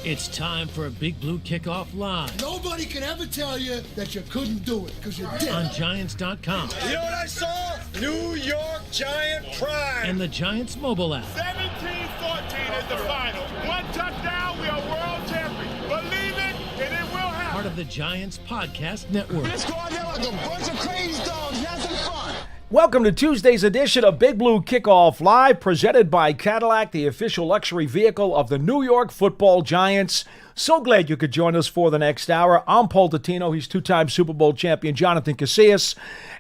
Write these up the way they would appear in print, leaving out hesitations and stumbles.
It's time for a Big Blue Kickoff Live. Nobody can ever tell you that you couldn't do it, because you did. On Giants.com. You know what I saw? New York Giant pride. And the Giants mobile app. 17-14 is the final. One touchdown, we are world champions. Believe it, and it will happen. Part of the Giants Podcast Network. Let's go out there like a bunch of crazy dogs. Have some fun. Welcome to Tuesday's edition of Big Blue Kickoff Live, presented by Cadillac, the official luxury vehicle of the New York Football Giants. So glad you could join us for the next hour. I'm Paul Dottino. He's two-time Super Bowl champion Jonathan Casillas,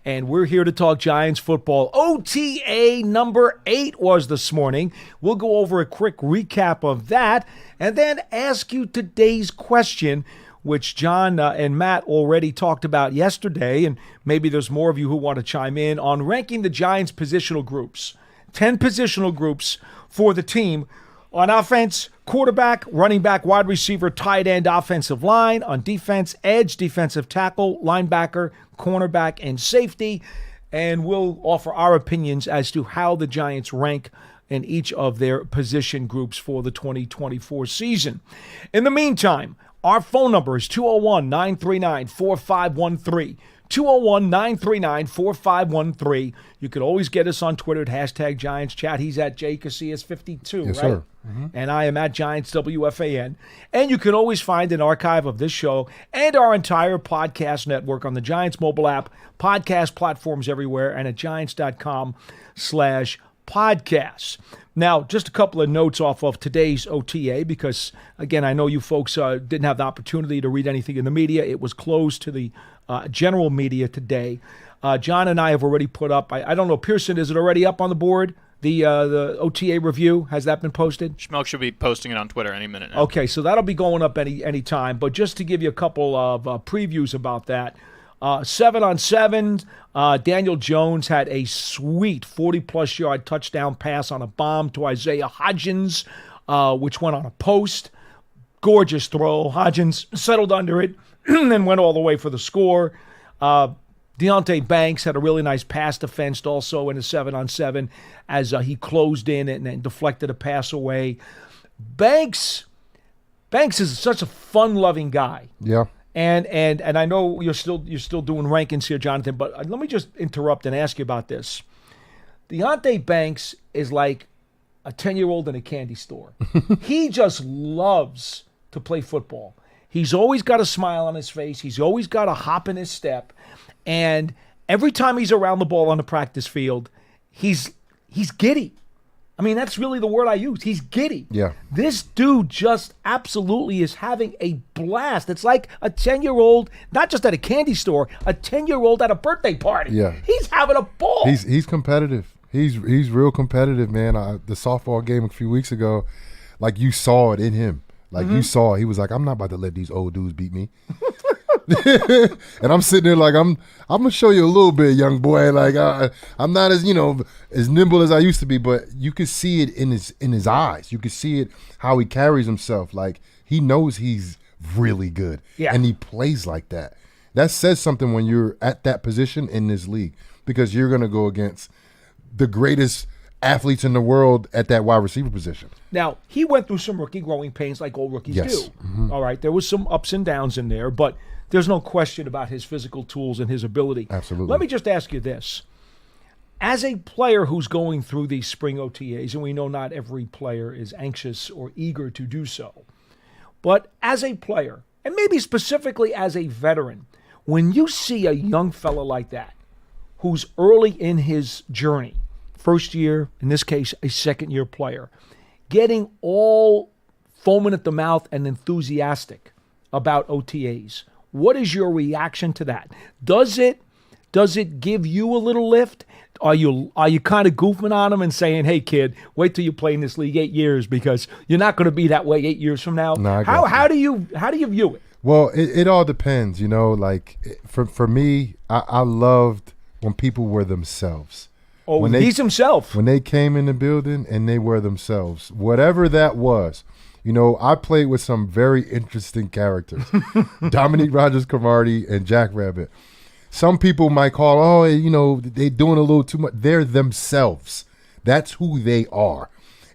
and we're here to talk Giants football. OTA number 8 was this morning. We'll go over a quick recap of that and then ask you today's question, which John and Matt already talked about yesterday, and maybe there's more of you who want to chime in on ranking the Giants' positional groups. 10 positional groups for the team on offense: quarterback, running back, wide receiver, tight end, offensive line; on defense, edge, defensive tackle, linebacker, cornerback, and safety. And we'll offer our opinions as to how the Giants rank in each of their position groups for the 2024 season. In the meantime, our phone number is 201-939-4513. 201-939-4513. You can always get us on Twitter at hashtag Giants Chat. He's at JCasillas52, yes, right? Sir. Mm-hmm. And I am at Giants WFAN. And you can always find an archive of this show and our entire podcast network on the Giants mobile app, podcast platforms everywhere, and at giants.com/podcasts. Now, just a couple of notes off of today's OTA, because, again, I know you folks didn't have the opportunity to read anything in the media. It was closed to the general media today. John and I have already put up, I don't know, Pearson, is it already up on the board? The OTA review, has that been posted? Schmelk should be posting it on Twitter any minute now. Okay, so that'll be going up any time. But just to give you a couple of previews about that, 7-on-7, Daniel Jones had a sweet 40-plus yard touchdown pass on a bomb to Isaiah Hodgins, which went on a post. Gorgeous throw. Hodgins settled under it and then went all the way for the score. Deontay Banks had a really nice pass defense also in a 7-on-7 as he closed in and deflected a pass away. Banks is such a fun-loving guy. Yeah. And I know you're still doing rankings here, Jonathan, but let me just interrupt and ask you about this. Deontay Banks is like a 10-year-old in a candy store. He just loves to play football. He's always got a smile on his face. He's always got a hop in his step. And every time he's around the ball on the practice field, he's giddy. I mean, that's really the word I use. He's giddy. Yeah. This dude just absolutely is having a blast. It's like a 10-year-old, not just at a candy store, a 10-year-old at a birthday party. Yeah. He's having a ball. He's competitive. He's real competitive, man. The softball game a few weeks ago, like, you saw it in him. Like, you saw it. He was like, I'm not about to let these old dudes beat me. And I'm sitting there like, I'm gonna show you a little bit, young boy. Like, I'm not as nimble as I used to be, but you could see it in his eyes. You could see it how he carries himself. Like, he knows he's really good, and he plays like that. That says something when you're at that position in this league, because you're gonna go against the greatest athletes in the world at that wide receiver position. Now, he went through some rookie growing pains like all rookies do. Mm-hmm. All right, there was some ups and downs in there, but there's no question about his physical tools and his ability. Absolutely. Let me just ask you this. As a player who's going through these spring OTAs, and we know not every player is anxious or eager to do so, but as a player, and maybe specifically as a veteran, when you see a young fella like that, who's early in his journey, first year, in this case, a second-year player, getting all foaming at the mouth and enthusiastic about OTAs, what is your reaction to that? Does it give you a little lift? Are you kind of goofing on him and saying, "Hey, kid, wait till you play in this league 8 years, because you're not going to be that way 8 years from now"? No, how do you view it? Well, it all depends, Like, for me, I loved when people were themselves. Oh, he's himself. When they came in the building and they were themselves, whatever that was. I played with some very interesting characters. Dominique Rodgers-Cromartie and Jack Rabbit. Some people might call, they doing a little too much. They're themselves. That's who they are.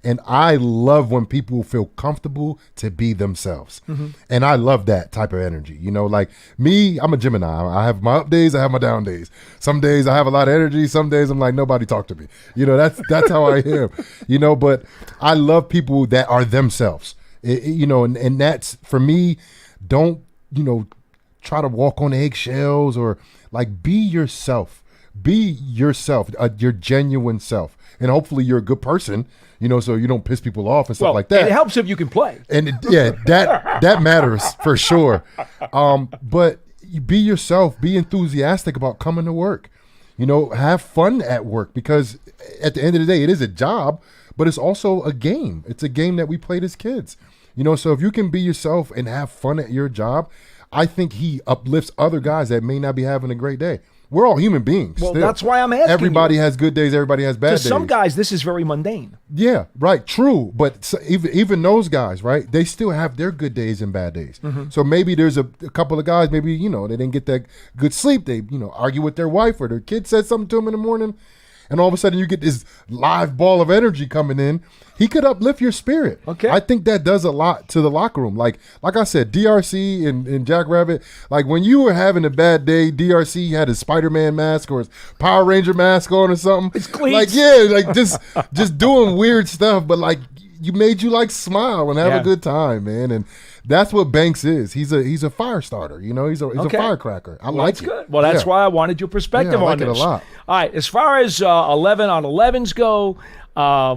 And I love when people feel comfortable to be themselves. And I love that type of energy. You know, like me, I'm a Gemini. I have my up days, I have my down days. Some days I have a lot of energy. Some days I'm like, nobody talk to me. You know, that's how I am. You know, but I love people that are themselves. You know, and that's, for me, don't, you know, try to walk on eggshells, or like, be yourself. Be yourself, your genuine self. And hopefully you're a good person, you know, so you don't piss people off and stuff like that. It helps if you can play. And that matters for sure. But you be yourself, be enthusiastic about coming to work. You know, have fun at work, because at the end of the day, it is a job, but it's also a game. It's a game that we played as kids. You know, so if you can be yourself and have fun at your job, I think he uplifts other guys that may not be having a great day. We're all human beings. Well, still. that's why I'm asking. Everybody has good days. Everybody has bad days. To some guys, this is very mundane. Yeah, right. True. But even those guys, right, they still have their good days and bad days. So maybe there's a couple of guys, maybe, you know, they didn't get that good sleep. They, you know, argue with their wife, or their kid said something to them in the morning, and all of a sudden you get this live ball of energy coming in. He could uplift your spirit. Okay. I think that does a lot to the locker room. Like I said, DRC and Jack Rabbit, like when you were having a bad day, DRC had his Spider-Man mask or his Power Ranger mask on or something. It's clean. Like, yeah, like just doing weird stuff, but like you made you like smile and have a good time, man. And that's what Banks is. He's a fire starter. You know, he's a firecracker. I like that's it. Good. Well, that's why I wanted your perspective I like on it this. a lot. All right, as far as 11 on 11s go,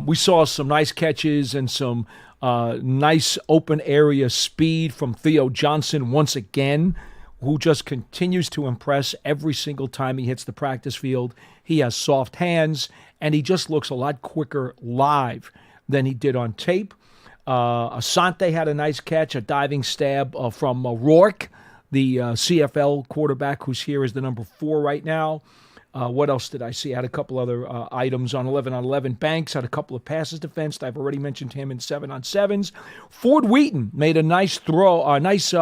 we saw some nice catches and some nice open area speed from Theo Johnson once again, who just continues to impress every single time he hits the practice field. He has soft hands, and he just looks a lot quicker live than he did on tape. Asante had a nice catch, a diving stab from Rourke, the CFL quarterback who's here as the number 4 right now. What else did I see? I had a couple other items on 11 on 11. Banks had a couple of passes defensed. I've already mentioned him in 7 on 7s. Ford Wheaton made a nice throw, a nice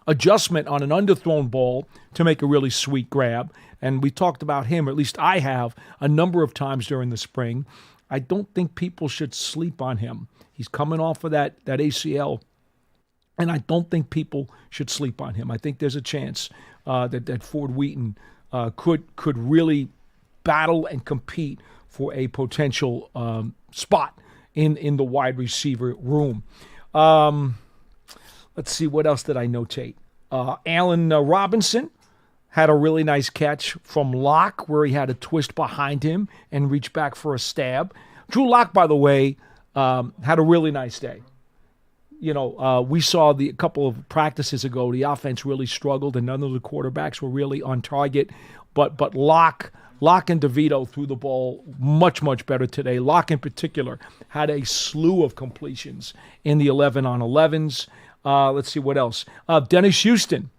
adjustment on an underthrown ball to make a really sweet grab. And we talked about him, or at least I have, a number of times during the spring. I don't think people should sleep on him. He's coming off of that ACL, and I don't think people should sleep on him. I think there's a chance that Ford Wheaton could really battle and compete for a potential spot in the wide receiver room. Let's see, what else did I notate? Allen Robinson had a really nice catch from Locke, where he had a twist behind him and reached back for a stab. Drew Locke, by the way, had a really nice day. You know, we saw a couple of practices ago, the offense really struggled and none of the quarterbacks were really on target. But Locke and DeVito threw the ball much, much better today. Locke in particular had a slew of completions in the 11 on 11s. Let's see what else. Dennis Houston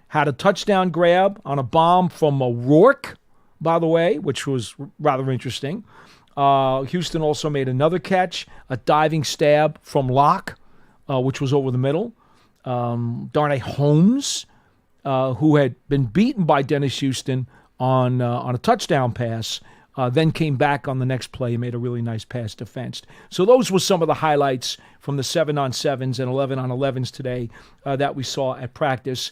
had a touchdown grab on a bomb from Rourke, by the way, which was rather interesting. Houston also made another catch, a diving stab from Locke, which was over the middle. Darnay Holmes, who had been beaten by Dennis Houston on a touchdown pass, then came back on the next play and made a really nice pass defense. So those were some of the highlights from the 7 on 7s and 11 on 11s today that we saw at practice.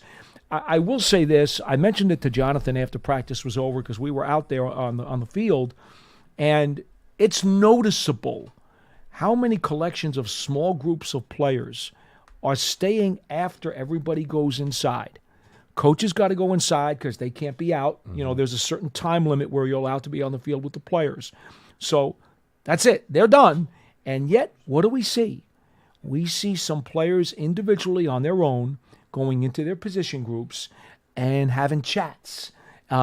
I will say this. I mentioned it to Jonathan after practice was over because we were out there on the field, and it's noticeable how many collections of small groups of players are staying after everybody goes inside. Coaches got to go inside because they can't be out. You know, there's a certain time limit where you're allowed to be on the field with the players. So that's it. They're done. And yet, what do we see? We see some players individually on their own going into their position groups and having chats.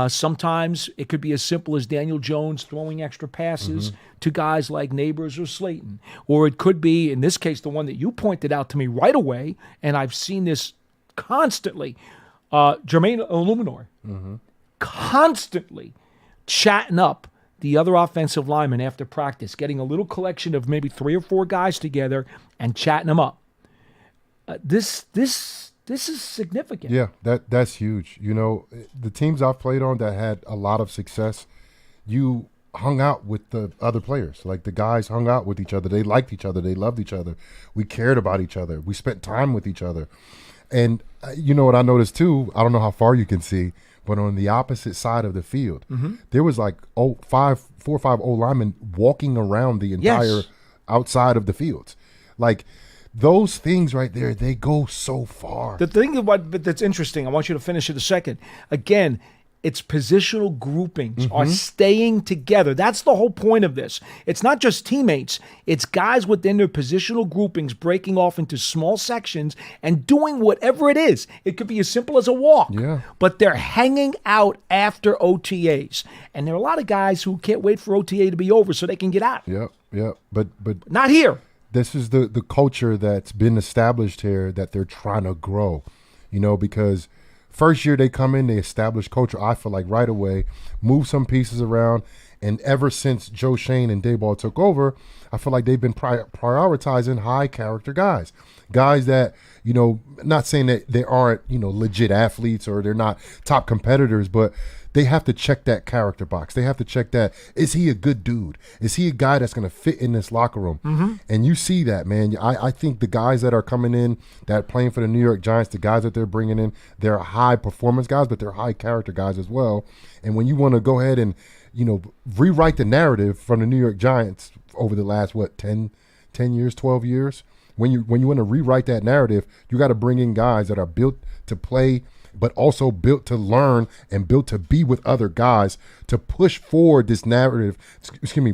Sometimes it could be as simple as Daniel Jones throwing extra passes to guys like Neighbors or Slayton. Or it could be, in this case, the one that you pointed out to me right away, and I've seen this constantly, Jermaine Illuminor, constantly chatting up the other offensive linemen after practice, getting a little collection of maybe 3 or 4 guys together and chatting them up. This is significant. Yeah, that's huge. You know, the teams I've played on that had a lot of success, you hung out with the other players. Like the guys hung out with each other. They liked each other. They loved each other. We cared about each other. We spent time with each other. And you know what I noticed too? I don't know how far you can see, but on the opposite side of the field, there was like 4 or 5 old linemen walking around the entire outside of the fields. Like those things right there, they go so far. The thing that's interesting, I want you to finish it a second. Again, it's positional groupings are staying together. That's the whole point of this. It's not just teammates. It's guys within their positional groupings breaking off into small sections and doing whatever it is. It could be as simple as a walk. Yeah. But they're hanging out after OTAs. And there are a lot of guys who can't wait for OTA to be over so they can get out. Yep. But Not here. this is the culture that's been established here that they're trying to grow, you know, because first year they come in, they establish culture, I feel like right away, move some pieces around, and ever since Joe Shane and Dayball took over, I feel like they've been prioritizing high character guys that, you know, not saying that they aren't, you know, legit athletes or they're not top competitors, but they have to check that character box. They have to check that, is he a good dude? Is he a guy that's going to fit in this locker room? And you see that, man. I think the guys that are coming in, that are playing for the New York Giants, the guys that they're bringing in, they're high performance guys, but they're high character guys as well. And when you want to go ahead and, you know, rewrite the narrative from the New York Giants over the last, 10 years, 12 years, when you want to rewrite that narrative, you got to bring in guys that are built to play, but also built to learn and built to be with other guys to push forward this narrative,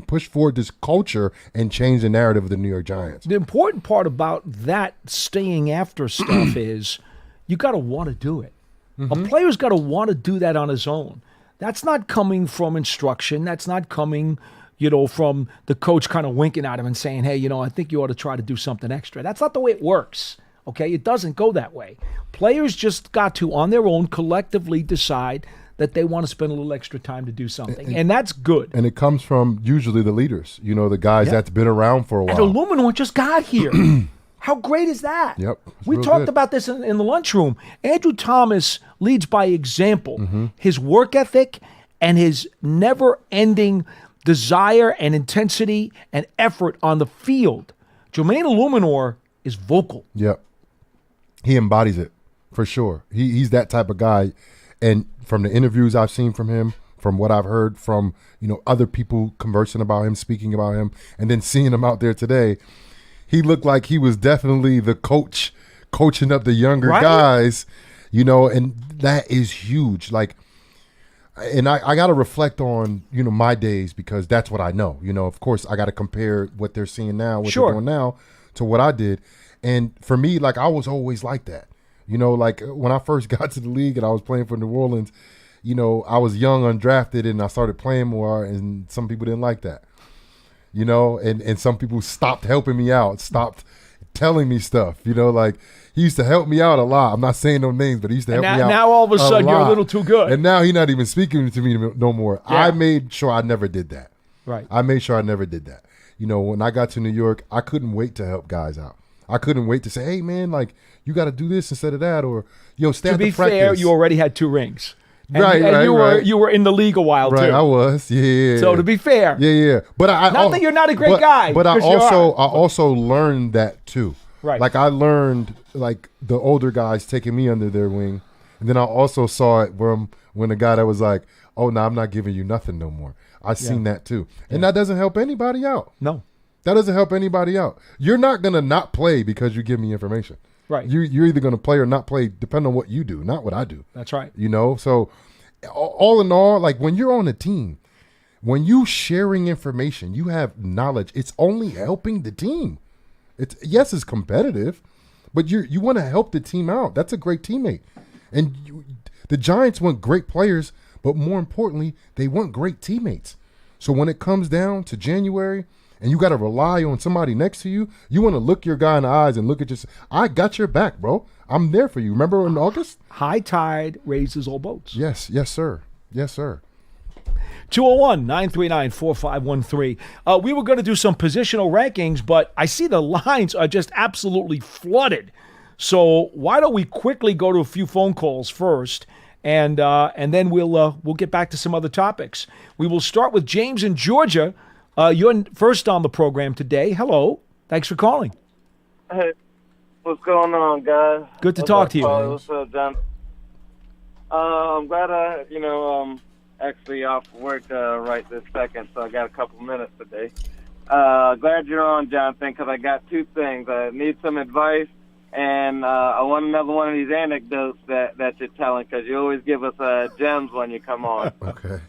push forward this culture and change the narrative of the New York Giants. The important part about that staying after stuff is you got to want to do it. A player's got to want to do that on his own. That's not coming from instruction. That's not coming, you know, from the coach kind of winking at him and saying, hey, you know, I think you ought to try to do something extra. That's not the way it works. Okay, it doesn't go that way. Players just got to, on their own, collectively decide that they want to spend a little extra time to do something, and that's good. And it comes from usually the leaders, you know, the guys that's been around for a while. And Illuminor just got here. How great is that? Yep. We talked about this in the lunchroom. Andrew Thomas leads by example. His work ethic and his never-ending desire and intensity and effort on the field. Jermaine Illuminor is vocal. Yep. He embodies it for sure. He's that type of guy. And from the interviews I've seen from him, from what I've heard from, you know, other people conversing about him, speaking about him, and then seeing him out there today, he looked like he was definitely the coach coaching up the younger guys, you know, and that is huge. Like, and I got to reflect on, you know, my days because that's what I know. You know, of course, I got to compare what they're seeing now, what they're doing now to what I did. And for me, like, I was always like that. You know, like when I first got to the league and I was playing for New Orleans, you know, I was young, undrafted, and I started playing more, and some people didn't like that. You know, and some people stopped helping me out, stopped telling me stuff. You know, like, he used to help me out a lot. I'm not saying no names, but he used to help me out. Now all of a sudden you're a little too good. And now he's not even speaking to me no more. Yeah. I made sure I never did that. Right. I made sure I never did that. You know, when I got to New York, I couldn't wait to help guys out. I couldn't wait to say, hey, man, like, you got to do this instead of that, or, yo, stay at the practice. To be fair, you already had 2 rings. And, right. You were in the league a while, too. Right, I was, yeah. So to be fair. Yeah. But not that you're not a great guy. But I also learned that, too. Right. Like, I learned, like, the older guys taking me under their wing. And then I also saw it when the guy that was like, oh, no, I'm not giving you nothing no more. I seen that, too. And that doesn't help anybody out. No. That doesn't help anybody out. You're not going to not play because you give me information. Right. You're either going to play or not play depending on what you do, not what I do. That's right. You know, so all in all, like, when you're on a team, when you sharing information, you have knowledge, it's only helping the team. Yes, it's competitive, but you want to help the team out. That's a great teammate. And the Giants want great players, but more importantly, they want great teammates. So when it comes down to January and you got to rely on somebody next to you, you want to look your guy in the eyes and look at I got your back, bro. I'm there for you. Remember in August? High tide raises all boats. Yes, sir. 201-939-4513. We were going to do some positional rankings, but I see the lines are just absolutely flooded. So why don't we quickly go to a few phone calls first, and then we'll get back to some other topics. We will start with James in Georgia. You're first on the program today. Hello. Thanks for calling. Hey, what's going on, guys? Good to talk to you. What's up, John? I'm glad actually off work right this second, so I got a couple minutes today. Glad you're on, Jonathan, because I got two things. I need some advice, and I want another one of these anecdotes that you're telling, because you always give us gems when you come on. Okay.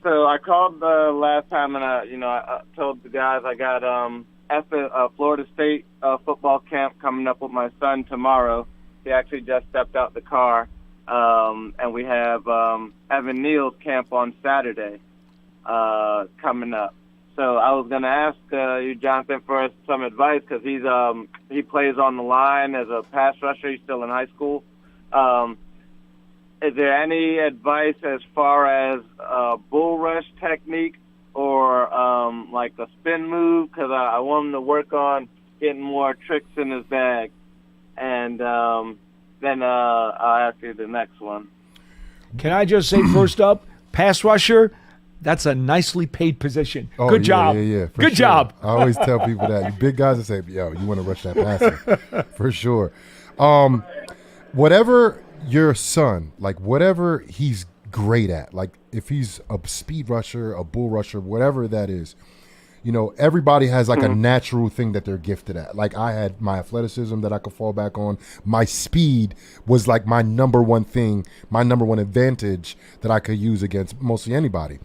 So I called last time, and I told the guys I got Florida State football camp coming up with my son tomorrow. He actually just stepped out the car, and we have Evan Neal's camp on Saturday coming up. So I was going to ask you, Jonathan, for some advice, because he plays on the line as a pass rusher. He's still in high school. Is there any advice as far as bull rush technique or like a spin move? Because I want him to work on getting more tricks in his bag. And then I'll ask you the next one. Can I just say first up, pass rusher, that's a nicely paid position. Oh, Good job. Yeah, Good sure. job. I always tell people that. You big guys that say, yo, you want to rush that passer. For sure. Whatever your son, like whatever he's great at, like if he's a speed rusher, a bull rusher, whatever that is, everybody has like a natural thing that they're gifted at. Like I had my athleticism that I could fall back on. My speed was like my number one thing, my number one advantage that I could use against mostly anybody.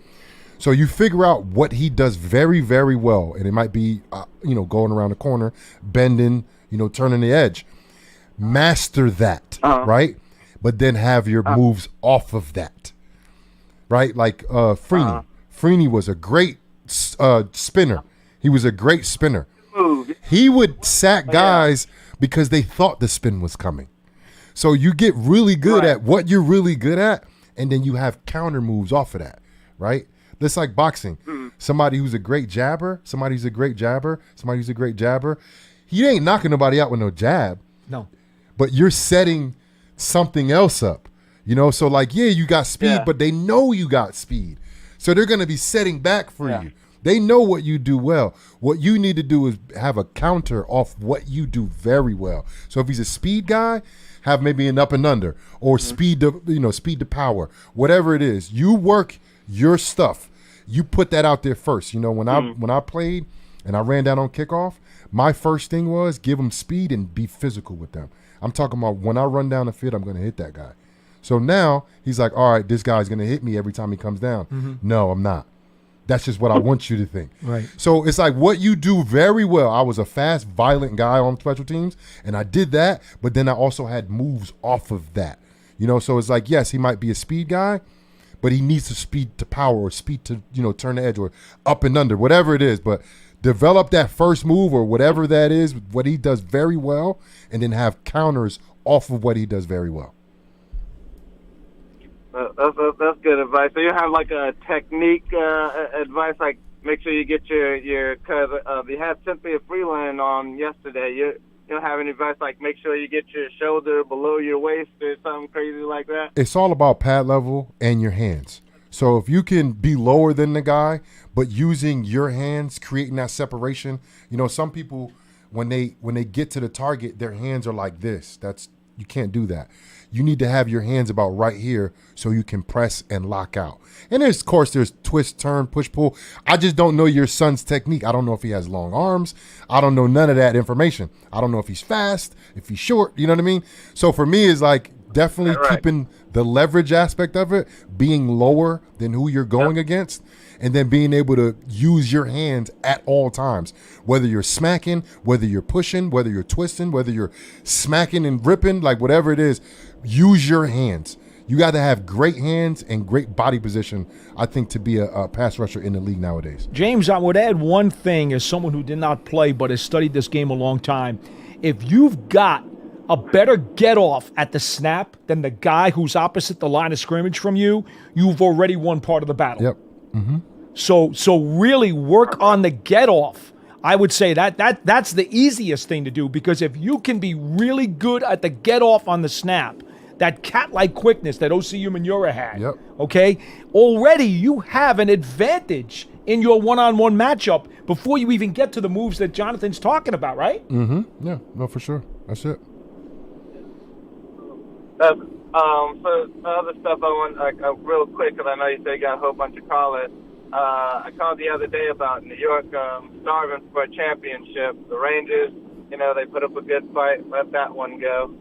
So you figure out what he does very, very well. And it might be, going around the corner, bending, turning the edge. Master that, right? But then have your moves off of that, right? Like Freeney. Freeney was a great spinner. He was a great spinner. He would sack guys because they thought the spin was coming. So you get really good at what you're really good at, and then you have counter moves off of that, right? That's like boxing. Somebody who's a great jabber, he ain't knocking nobody out with no jab. No. But you're setting something else up, So like, you got speed, but they know you got speed. So they're going to be setting back for you. They know what you do well. What you need to do is have a counter off what you do very well. So if he's a speed guy, have maybe an up and under or speed to power, whatever it is. You work your stuff. You put that out there first. When I played and I ran down on kickoff, my first thing was give them speed and be physical with them. I'm talking about when I run down the field, I'm going to hit that guy. So now he's like, all right, this guy's going to hit me every time he comes down. No, I'm not. That's just what I want you to think. Right. So it's like what you do very well. I was a fast, violent guy on special teams, and I did that, but then I also had moves off of that. So it's like, yes, he might be a speed guy, but he needs to speed to power or speed to, turn the edge or up and under, whatever it is. But develop that first move or whatever that is, what he does very well, and then have counters off of what he does very well. That's good advice. So you have like a technique advice, like make sure you get your cause we had Cynthia Freeland on yesterday. You don't have any advice like make sure you get your shoulder below your waist or something crazy like that? It's all about pad level and your hands. So if you can be lower than the guy, but using your hands, creating that separation, some people when they get to the target, their hands are like this. You can't do that. You need to have your hands about right here so you can press and lock out. And there's twist, turn, push, pull. I just don't know your son's technique. I don't know if he has long arms. I don't know none of that information. I don't know if he's fast, if he's short, you know what I mean? So for me, it's like definitely keeping the leverage aspect of it, being lower than who you're going against, and then being able to use your hands at all times, whether you're smacking, whether you're pushing, whether you're twisting, whether you're smacking and ripping, like whatever it is, use your hands. You got to have great hands and great body position, I think, to be a pass rusher in the league nowadays. James, I would add one thing as someone who did not play but has studied this game a long time. If you've got a better get-off at the snap than the guy who's opposite the line of scrimmage from you, you've already won part of the battle. Yep. Mm-hmm. So really work on the get-off. I would say that's the easiest thing to do, because if you can be really good at the get-off on the snap, that cat-like quickness that O.C. Umenyiora had. Yep. Okay? Already you have an advantage in your one-on-one matchup before you even get to the moves that Jonathan's talking about, right? Mm-hmm. Yeah, no, for sure. That's it. So the other stuff I want, real quick, because I know you said you got a whole bunch of callers. I called the other day about New York starving for a championship. The Rangers, they put up a good fight, let that one go.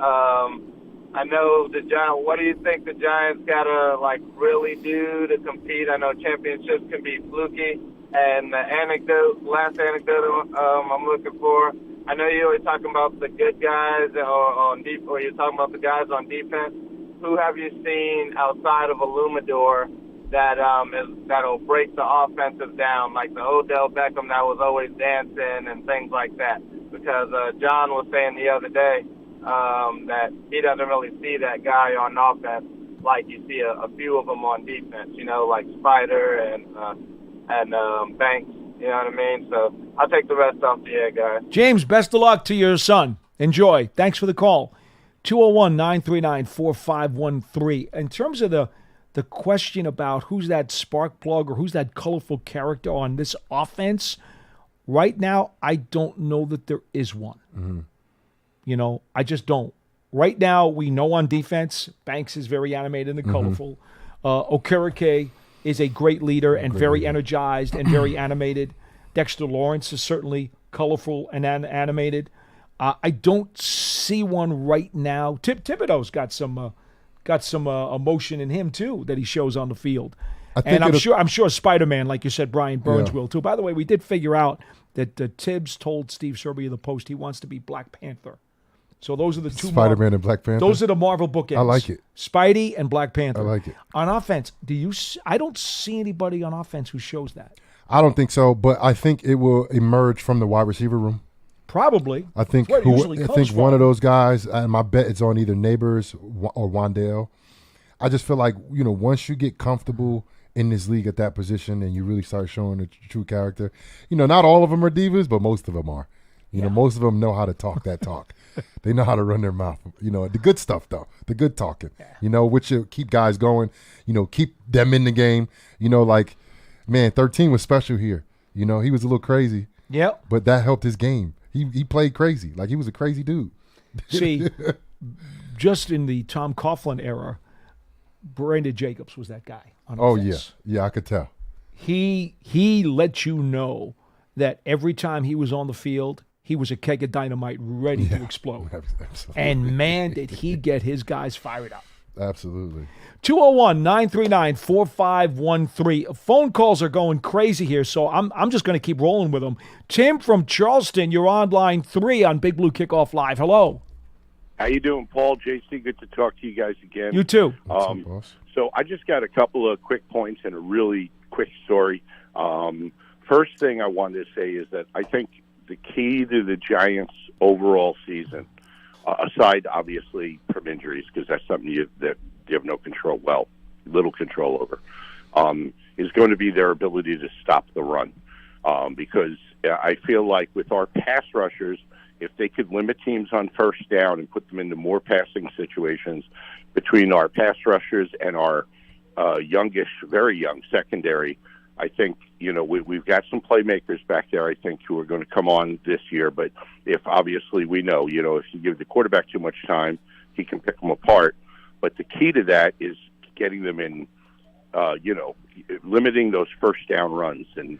I know the Giants. What do you think the Giants gotta really do to compete? I know championships can be fluky. And the last anecdote I'm looking for. I know you're always talking about the good guys or you're talking about the guys on defense. Who have you seen outside of Illumador that'll break the offensive down, like the Odell Beckham that was always dancing and things like that? Because John was saying the other day that he doesn't really see that guy on offense like you see a few of them on defense, like Spider and Banks. You know what I mean? So I'll take the rest off the air, guys. James, best of luck to your son. Enjoy. Thanks for the call. 201-939-4513. In terms of the question about who's that spark plug or who's that colorful character on this offense, right now, I don't know that there is one. Mm-hmm. I just don't. Right now, we know on defense, Banks is very animated and colorful. Okereke is a great leader and very energized and very animated. Dexter Lawrence is certainly colorful and animated. I don't see one right now. Thibodeau's got some emotion in him too that he shows on the field. And I'm sure Spider-Man, like you said, Brian Burns will too. By the way, we did figure out that Tibbs told Steve Serby of the Post he wants to be Black Panther. So those are the two. Spider-Man and Black Panther. Those are the Marvel bookends. I like it. Spidey and Black Panther. I like it. On offense, I don't see anybody on offense who shows that. I don't think so, but I think it will emerge from the wide receiver room. Probably. I think one of those guys, and my bet it's on either Neighbors or Wandale. I just feel like, once you get comfortable in this league at that position and you really start showing the true character, not all of them are divas, but most of them are. Most of them know how to talk that talk. They know how to run their mouth. The good stuff, though, the good talking, which will keep guys going, keep them in the game. 13 was special here. He was a little crazy. Yeah. But that helped his game. He played crazy. He was a crazy dude. See, just in the Tom Coughlin era, Brandon Jacobs was that guy on offense. Yeah, I could tell. He let you know that every time he was on the field, he was a keg of dynamite ready to explode. Absolutely. And, man, did he get his guys fired up. Absolutely. 201-939-4513. Phone calls are going crazy here, so I'm just going to keep rolling with them. Tim from Charleston, you're on line 3 on Big Blue Kickoff Live. Hello. How you doing, Paul? JC, good to talk to you guys again. You too. So I just got a couple of quick points and a really quick story. First thing I wanted to say is that I think the key to the Giants' overall season, aside obviously from injuries, because that's something that you have no control, little control over, is going to be their ability to stop the run. Because I feel like with our pass rushers, if they could limit teams on first down and put them into more passing situations between our pass rushers and our youngish, very young secondary, I think, we've got some playmakers back there, I think, who are going to come on this year. But if obviously we know, if you give the quarterback too much time, he can pick them apart. But the key to that is getting them in, limiting those first down runs. And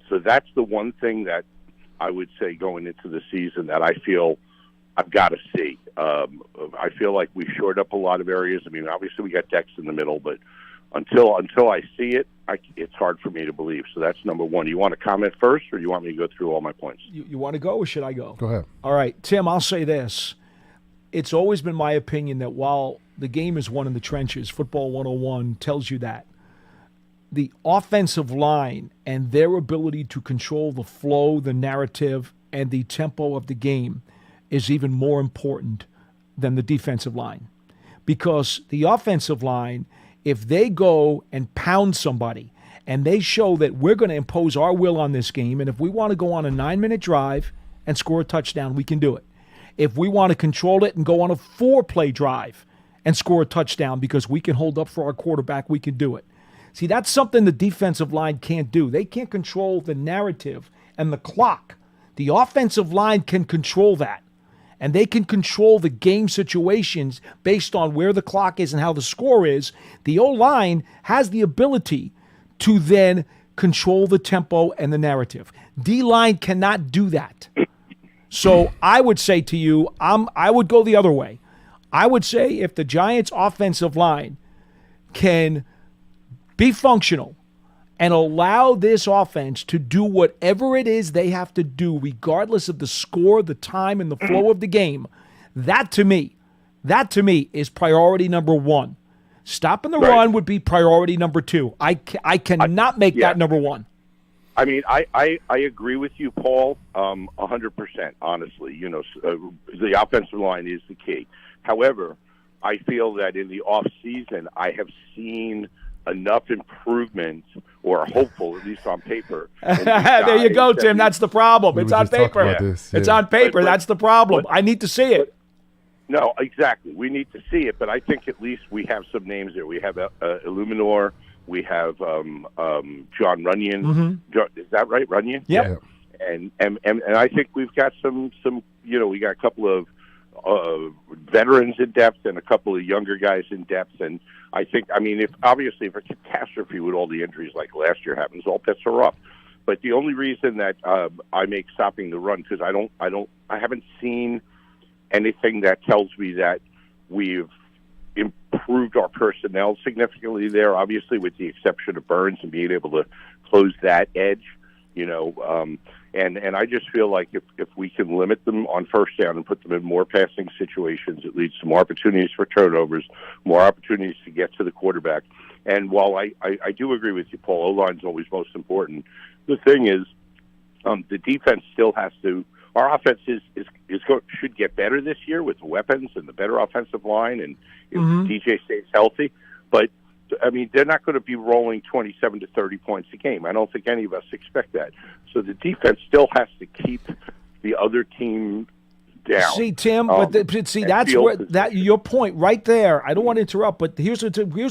so that's the one thing that I would say going into the season that I feel I've got to see. I feel like we shored up a lot of areas. I mean, obviously we got Dex in the middle, but until I see it, it's hard for me to believe. So that's number one. You want to comment first, or do you want me to go through all my points? You want to go, or should I go? Go ahead. All right, Tim, I'll say this. It's always been my opinion that while the game is won in the trenches, Football 101 tells you that, the offensive line and their ability to control the flow, the narrative, and the tempo of the game is even more important than the defensive line. Because the offensive line, if they go and pound somebody and they show that we're going to impose our will on this game, and if we want to go on a 9-minute drive and score a touchdown, we can do it. if we want to control it and go on a 4-play drive and score a touchdown because we can hold up for our quarterback, we can do it. See, that's something the defensive line can't do. They can't control the narrative and the clock. The offensive line can control that. And they can control the game situations based on where the clock is and how the score is. The O-line has the ability to then control the tempo and the narrative. D-line cannot do that. So I would say to you, I would go the other way. I would say if the Giants' offensive line can be functional and allow this offense to do whatever it is they have to do, regardless of the score, the time, and the flow of the game, that to me is priority number one. Stopping the run would be priority number two. I cannot make that number one. I mean, I agree with you, Paul, 100%, honestly. You know, the offensive line is the key. However, I feel that in the off-season, I have seen enough improvement, or hopeful, at least on paper. There you go, Tim. That's the problem. It's on paper. It's on paper. That's the problem. I need to see it. No, exactly. We need to see it, but I think at least we have some names there. We have Illuminor. We have John Runyon. Is that right, Runyon? Yep. Yeah. And I think we've got some. You know, we got a couple of veterans in depth and a couple of younger guys in depth. And I think, I mean, if a catastrophe with all the injuries like last year happens, all bets are up. But the only reason that I make stopping the run, because I haven't seen anything that tells me that we've improved our personnel significantly there, obviously with the exception of Burns and being able to close that edge, you know, and I just feel like if we can limit them on first down and put them in more passing situations, it leads to more opportunities for turnovers, more opportunities to get to the quarterback. And while I do agree with you, Paul, O-line's always most important, the thing is the defense still has to. Our offense should get better this year with the weapons and the better offensive line, and if DJ stays healthy. But I mean, they're not going to be rolling 27 to 30 points a game. I don't think any of us expect that. So the defense still has to keep the other team down. See, Tim, that's where your point right there. I don't want to interrupt, but here's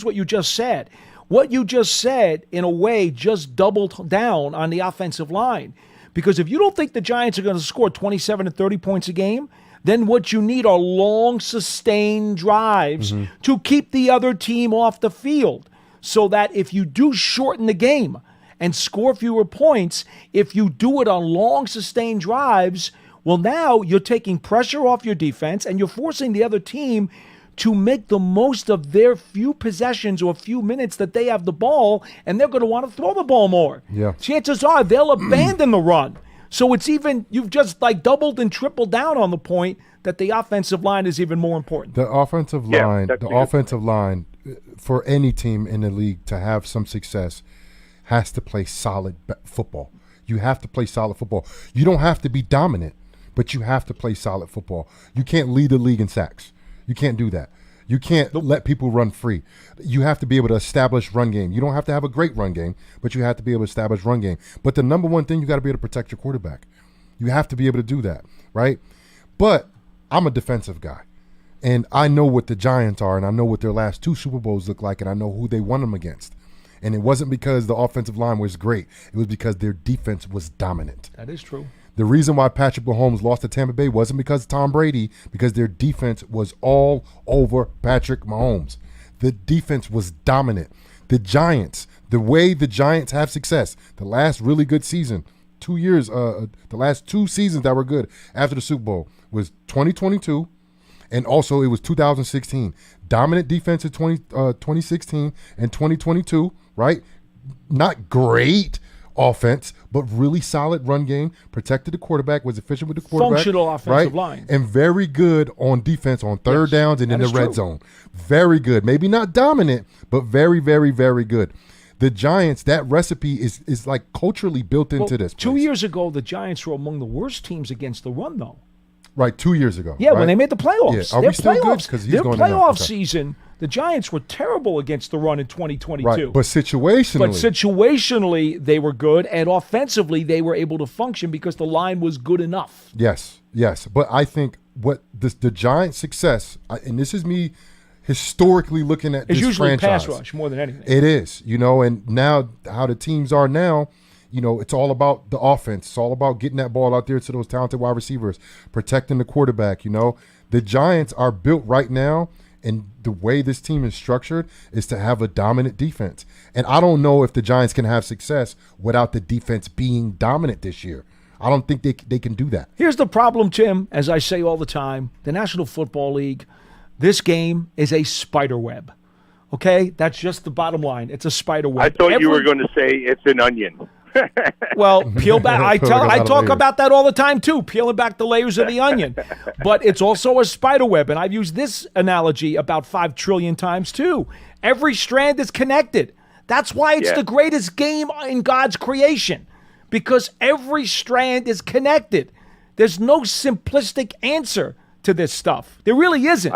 what you just said. What you just said, in a way, just doubled down on the offensive line. Because if you don't think the Giants are going to score 27 to 30 points a game, then what you need are long, sustained drives to keep the other team off the field. So that if you do shorten the game and score fewer points, if you do it on long, sustained drives, well, now you're taking pressure off your defense and you're forcing the other team to make the most of their few possessions or few minutes that they have the ball, and they're going to want to throw the ball more. Yeah. Chances are they'll abandon the run. So you've just like doubled and tripled down on the point that the offensive line is even more important. The offensive line for any team in the league to have some success has to play solid football. You have to play solid football. You don't have to be dominant, but you have to play solid football. You can't lead the league in sacks. You can't do that. You can't let people run free. You have to be able to establish run game. You don't have to have a great run game, but you have to be able to establish run game. But the number one thing, you got to be able to protect your quarterback. You have to be able to do that, right? But I'm a defensive guy, and I know what the Giants are, and I know what their last 2 Super Bowls look like, and I know who they won them against. And it wasn't because the offensive line was great. It was because their defense was dominant. That is true. The reason why Patrick Mahomes lost to Tampa Bay wasn't because of Tom Brady, because their defense was all over Patrick Mahomes. The defense was dominant. The Giants, the way the Giants have success, the last really good season, 2 years, the last 2 seasons that were good after the Super Bowl was 2022, and also it was 2016. Dominant defense in 2016 and 2022, right? Not great offense, but really solid run game, protected the quarterback, was efficient with the quarterback. Functional offensive line. And very good on defense on third downs and in the red zone. Very good. Maybe not dominant, but very, very, very good. The Giants, that recipe is like culturally built into this place. 2 years ago, the Giants were among the worst teams against the run, though. Right, 2 years ago. Yeah, right? when they made the playoffs. Yeah. Are we still good? Because he's their going playoff season, The Giants were terrible against the run in 2022. Right, but situationally, they were good, and offensively, they were able to function because the line was good enough. Yes. But I think what the Giants' success, and this is me historically looking at it's this usually franchise. pass rush more than anything. It is, and now how the teams are now, it's all about the offense. It's all about getting that ball out there to those talented wide receivers, protecting the quarterback. The Giants are built right now, and the way this team is structured is to have a dominant defense. And I don't know if the Giants can have success without the defense being dominant this year. I don't think they can do that. Here's the problem, Tim, as I say all the time. The National Football League, this game is a spider web. Okay? That's just the bottom line. It's a spider web. I thought you were going to say it's an onion. Well, peel back. I talk about that all the time too, peeling back the layers of the onion. But it's also a spider web, and I've used this analogy about 5 trillion times too. Every strand is connected. That's why it's the greatest game in God's creation, because every strand is connected. There's no simplistic answer to this stuff. There really isn't.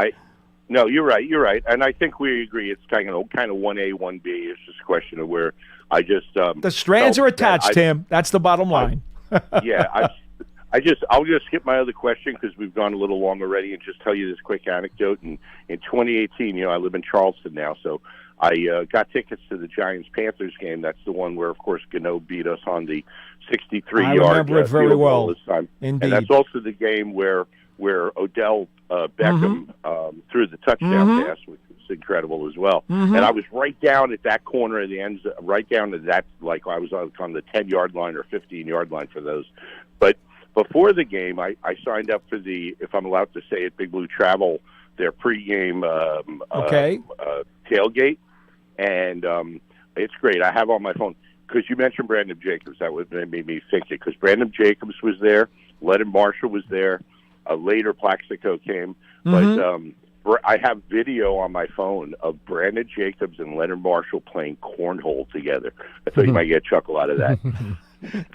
No, you're right, and I think we agree. It's kind of 1A, 1B. It's just a question of where. The strands are attached, Tim. That's the bottom line. I'll just skip my other question because we've gone a little long already, and just tell you this quick anecdote. In 2018, I live in Charleston now, so I got tickets to the Giants-Panthers game. That's the one where, of course, Gano beat us on the 63-yard. I remember it very well. This time. Indeed. And that's also the game where Odell Beckham threw the touchdown pass, which was incredible as well. And I was right down at that corner of the end, right down to that, like I was on the 10-yard line or 15-yard line for those. But before the game, I signed up for the, if I'm allowed to say it, Big Blue Travel, their pregame tailgate. And it's great. I have on my phone, because you mentioned Brandon Jacobs. That made me think it, because Brandon Jacobs was there, Leonard Marshall was there, later Plaxico came, but I have video on my phone of Brandon Jacobs and Leonard Marshall playing cornhole together. I thought you might get a chuckle out of that.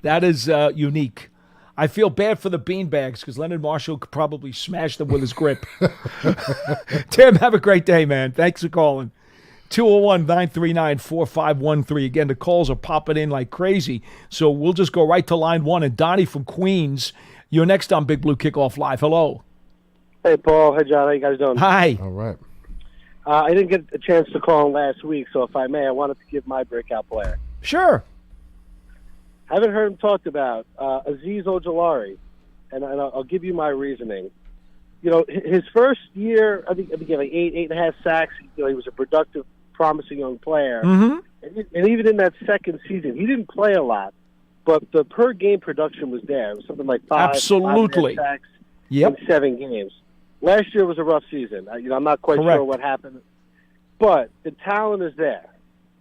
That is unique. I feel bad for the beanbags because Leonard Marshall could probably smash them with his grip. Tim, have a great day, man. Thanks for calling. 201-939-4513. Again, the calls are popping in like crazy, so we'll just go right to line one. And Donnie from Queens, you're next on Big Blue Kickoff Live. Hello. Hey, Paul. Hey, John. How you guys doing? Hi. All right. I didn't get a chance to call in last week, so if I may, I wanted to give my breakout player. Sure. Haven't heard him talked about. Azeez Ojulari, and I'll give you my reasoning. His first year, I think he had like 8.5 sacks. He was a productive, promising young player. And even in that second season, he didn't play a lot, but the per-game production was there. It was something like 5 sacks in 7 games. Last year was a rough season. I'm not quite sure what happened, but the talent is there.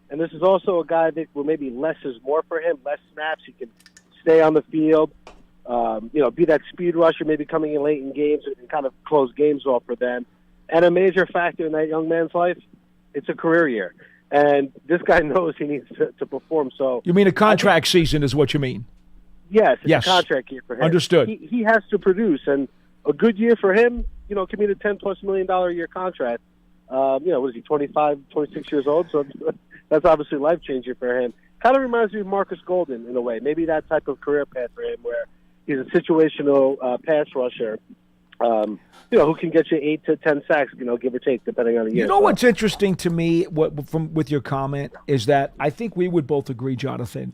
And this is also a guy that maybe less is more for him, less snaps. He can stay on the field, be that speed rusher, maybe coming in late in games and kind of close games off for them. And a major factor in that young man's life, it's a career year. And this guy knows he needs to perform. So you mean a contract season is what you mean? Yes, it's a contract year for him. Understood. He has to produce, and a good year for him, could mean a $10+ million a year contract. What is he, 25, 26 years old? So that's obviously life-changing for him. Kind of reminds me of Marcus Golden in a way. Maybe that type of career path for him where he's a situational pass rusher, who can get you 8 to 10 sacks, give or take, depending on the year. What's interesting to me with your comment is that I think we would both agree, Jonathan,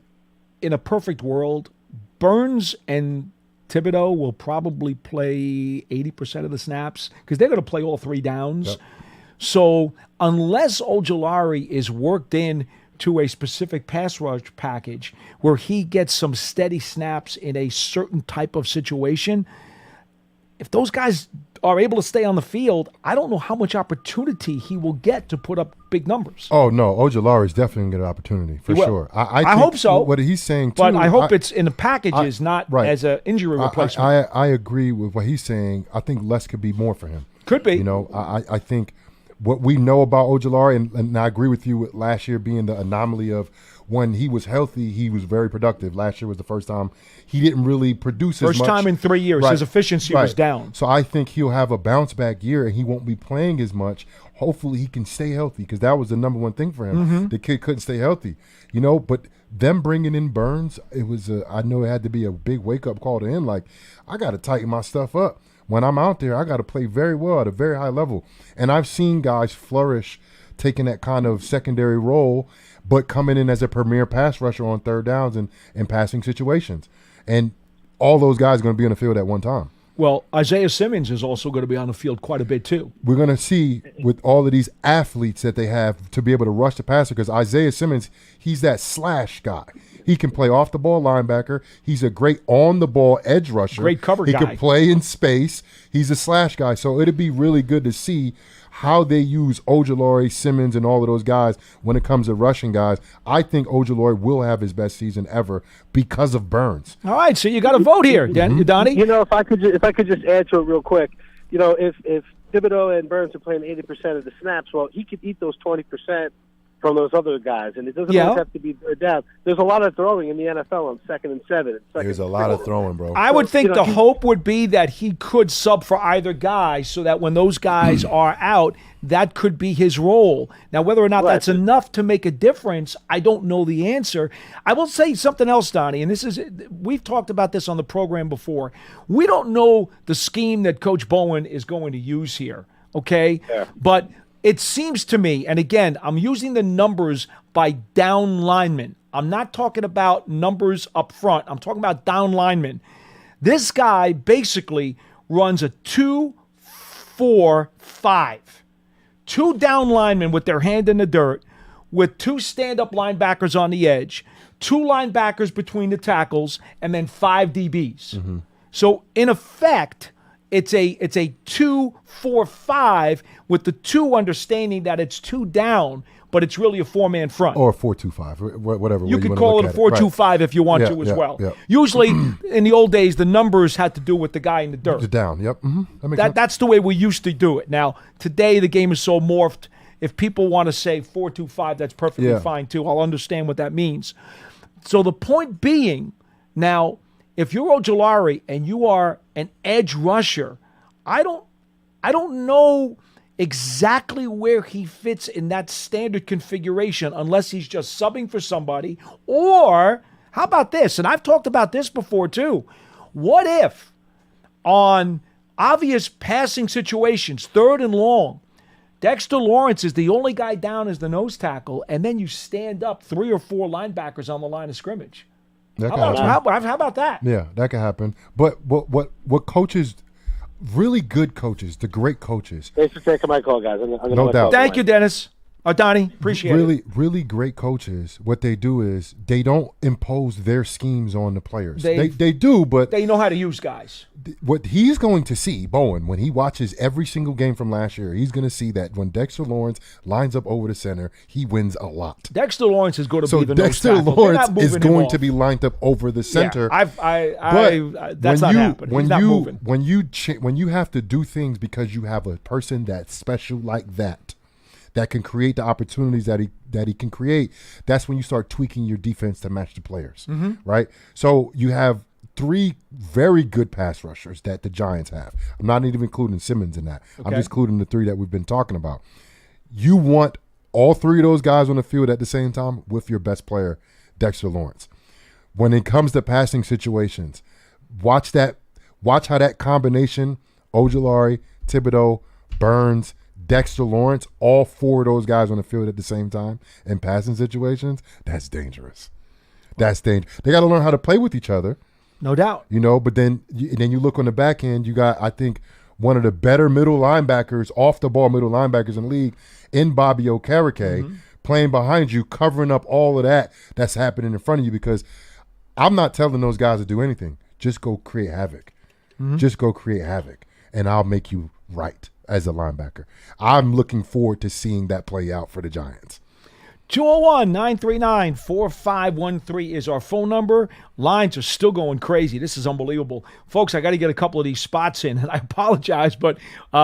in a perfect world, Burns and Thibodeau will probably play 80% of the snaps because they're going to play all 3 downs. Yep. So unless Ojulari is worked in to a specific pass rush package where he gets some steady snaps in a certain type of situation, if those guys are able to stay on the field, I don't know how much opportunity he will get to put up big numbers. Oh, no. Ojulari is definitely going to get an opportunity, for sure. I hope so. What he's saying, too. But I hope it's in the packages, not as an injury replacement. I agree with what he's saying. I think less could be more for him. Could be. I think what we know about Ojulari, and I agree with you with last year being the anomaly of when he was healthy, he was very productive. Last year was the first time he didn't really produce as much. First time in 3 years. Right. His efficiency was down. So I think he'll have a bounce back year, and he won't be playing as much. Hopefully he can stay healthy, because that was the number one thing for him. Mm-hmm. The kid couldn't stay healthy, but them bringing in Burns, I know it had to be a big wake-up call to him. Like, I got to tighten my stuff up. When I'm out there, I got to play very well at a very high level. And I've seen guys flourish taking that kind of secondary role, but coming in as a premier pass rusher on third downs and passing situations. And all those guys are going to be on the field at one time. Well, Isaiah Simmons is also going to be on the field quite a bit too. We're going to see with all of these athletes that they have to be able to rush the passer, because Isaiah Simmons, he's that slash guy. He can play off the ball linebacker. He's a great on the ball edge rusher. Great cover guy. He can play in space. He's a slash guy. So it'd be really good to see how they use Ojulari, Simmons, and all of those guys when it comes to rushing guys. I think Ojulari will have his best season ever because of Burns. All right, so you got to vote here, Donnie. If I could just add to it real quick, if Thibodeau and Burns are playing 80% of the snaps, well, he could eat those 20% from those other guys, and it doesn't always have to be third down. There's a lot of throwing in the NFL on 2nd and 7. There's a lot of throwing, bro. I would think the hope would be that he could sub for either guy, so that when those guys are out, that could be his role. Now, whether or not that's enough to make a difference, I don't know the answer. I will say something else, Donnie, and we've talked about this on the program before. We don't know the scheme that Coach Bowen is going to use here, okay? Yeah. But it seems to me, and again, I'm using the numbers by down linemen. I'm not talking about numbers up front. I'm talking about down linemen. This guy basically runs a 2-4-5. 2 down linemen with their hand in the dirt, with 2 stand-up linebackers on the edge, 2 linebackers between the tackles, and then 5 DBs. Mm-hmm. So, in effect, it's a 2-4-5 with the 2 understanding that it's 2 down, but it's really a 4-man front. Or a 4-2-5, whatever. You could call it a 4-2-5 if you want to as well. Yeah. Usually, in the old days, the numbers had to do with the guy in the dirt. The down, yep. Mm-hmm. That's the way we used to do it. Now, today, the game is so morphed. If people want to say 4-2-5, that's perfectly fine too. I'll understand what that means. So the point being, now, if you're Ojulari and you are an edge rusher, I don't know exactly where he fits in that standard configuration unless he's just subbing for somebody. Or how about this? And I've talked about this before too. What if on obvious passing situations, 3rd and long, Dexter Lawrence is the only guy down as the nose tackle, and then you stand up 3 or 4 linebackers on the line of scrimmage? How about that? Yeah, that can happen. But what coaches, really good coaches, the great coaches. Thanks for taking my call, guys. No doubt. Thank you, Dennis. Donnie, appreciate it. Really great coaches, what they do is they don't impose their schemes on the players. They do, but they know how to use guys. What he's going to see, Bowen, when he watches every single game from last year, he's going to see that when Dexter Lawrence lines up over the center, he wins a lot. Dexter Lawrence is going to be the Dexter nose tackle. Lawrence is going to be lined up over the center. Yeah, that's not happening. He's not moving. When you have to do things because you have a person that's special like that can create the opportunities that he can create, that's when you start tweaking your defense to match the players, right? So you have 3 very good pass rushers that the Giants have. I'm not even including Simmons in that. Okay. I'm just including the 3 that we've been talking about. You want all 3 of those guys on the field at the same time with your best player, Dexter Lawrence. When it comes to passing situations, watch how that combination, Ojulari, Thibodeau, Burns, Dexter Lawrence, all 4 of those guys on the field at the same time in passing situations, that's dangerous. That's dangerous. They got to learn how to play with each other. No doubt. But then you look on the back end, you got, I think, one of the better middle linebackers, off-the-ball middle linebackers in the league, in Bobby Okereke, playing behind you, covering up all of that's happening in front of you, because I'm not telling those guys to do anything. Just go create havoc. Just go create havoc, and I'll make you right as a linebacker. I'm looking forward to seeing that play out for the Giants. 201-939-4513 is our phone number. Lines are still going crazy. This is unbelievable. Folks, I got to get a couple of these spots in, and I apologize, but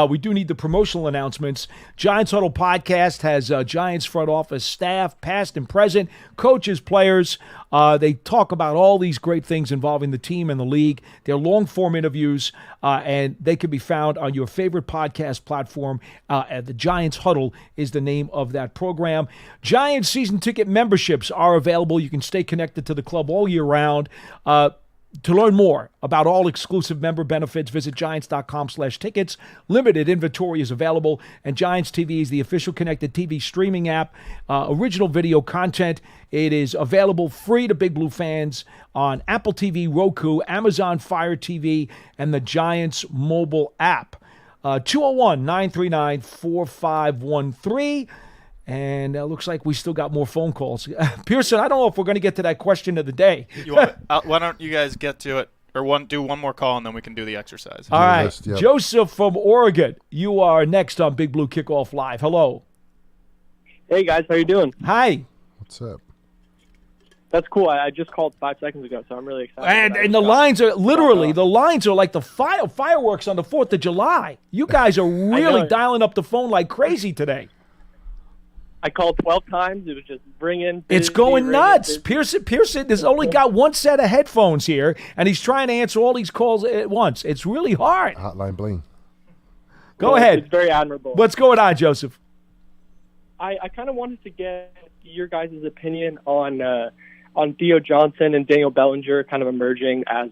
we do need the promotional announcements. Giants Huddle Podcast has Giants front office staff, past and present, coaches, players. They talk about all these great things involving the team and the league. They're long-form interviews, and they can be found on your favorite podcast platform. The Giants Huddle is the name of that program. Giants season ticket memberships are available. You can stay connected to the club all year round. To learn more about all exclusive member benefits, visit Giants.com/tickets. Limited inventory is available, and Giants TV is the official connected TV streaming app. Original video content. It is available free to Big Blue fans on Apple TV, Roku, Amazon Fire TV, and the Giants mobile app. 201-939-4513. And it looks like we still got more phone calls. Pearson, I don't know if we're going to get to that question of the day. Why don't you guys get to it, or do one more call, and then we can do the exercise. All right. Yep. Joseph from Oregon, you are next on Big Blue Kickoff Live. Hello. Hey, guys. How you doing? Hi. What's up? That's cool. I just called 5 seconds ago, so I'm really excited. And the lines are literally, the lines are like the fireworks on the 4th of July. You guys are really dialing up the phone like crazy today. I called 12 times. It was just ringing. It's going nuts. Pearson has only got one set of headphones here, and he's trying to answer all these calls at once. It's really hard. Hotline bling. Go ahead. It's very admirable. What's going on, Joseph? I kind of wanted to get your guys' opinion on Theo Johnson and Daniel Bellinger kind of emerging as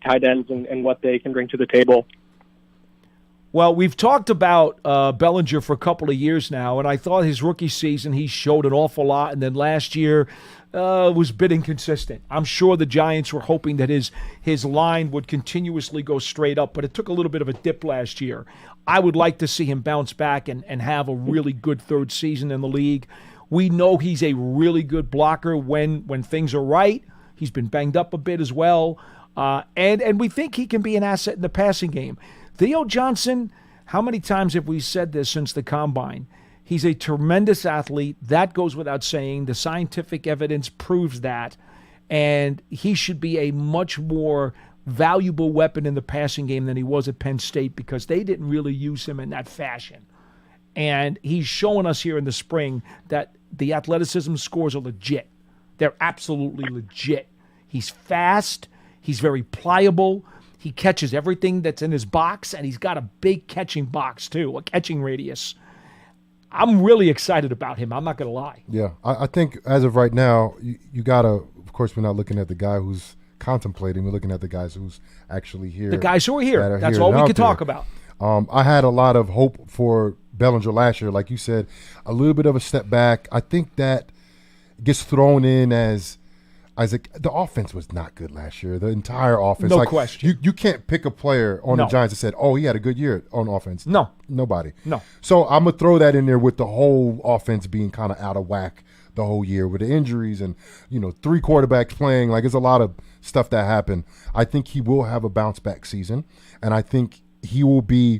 tight ends and what they can bring to the table. Well, we've talked about Bellinger for a couple of years now, and I thought his rookie season he showed an awful lot, and then last year was a bit inconsistent. I'm sure the Giants were hoping that his line would continuously go straight up, but it took a little bit of a dip last year. I would like to see him bounce back and have a really good third season in the league. We know he's a really good blocker when things are right. He's been banged up a bit as well, and we think he can be an asset in the passing game. Theo Johnson, how many times have we said this since the Combine? He's a tremendous athlete. That goes without saying. The scientific evidence proves that. And he should be a much more valuable weapon in the passing game than he was at Penn State because they didn't really use him in that fashion. And he's showing us here in the spring that the athleticism scores are legit. They're absolutely legit. He's fast. He's very pliable. He catches everything that's in his box, and he's got a big catching box, too, a catching radius. I'm really excited about him. I'm not going to lie. Yeah, I think as of right now, you got to, of course, we're not looking at the guy who's contemplating. We're looking at the guys who's actually here. The guys who are here. That's all we can talk about. I had a lot of hope for Bellinger last year. Like you said, a little bit of a step back. I think that gets thrown in as the offense was not good last year. The entire offense. No question. You can't pick a player on the Giants that said, oh, he had a good year on offense. No. Nobody. No. So I'm going to throw that in there with the whole offense being kind of out of whack the whole year with the injuries and, 3 quarterbacks playing. Like, there's a lot of stuff that happened. I think he will have a bounce-back season, and I think he will be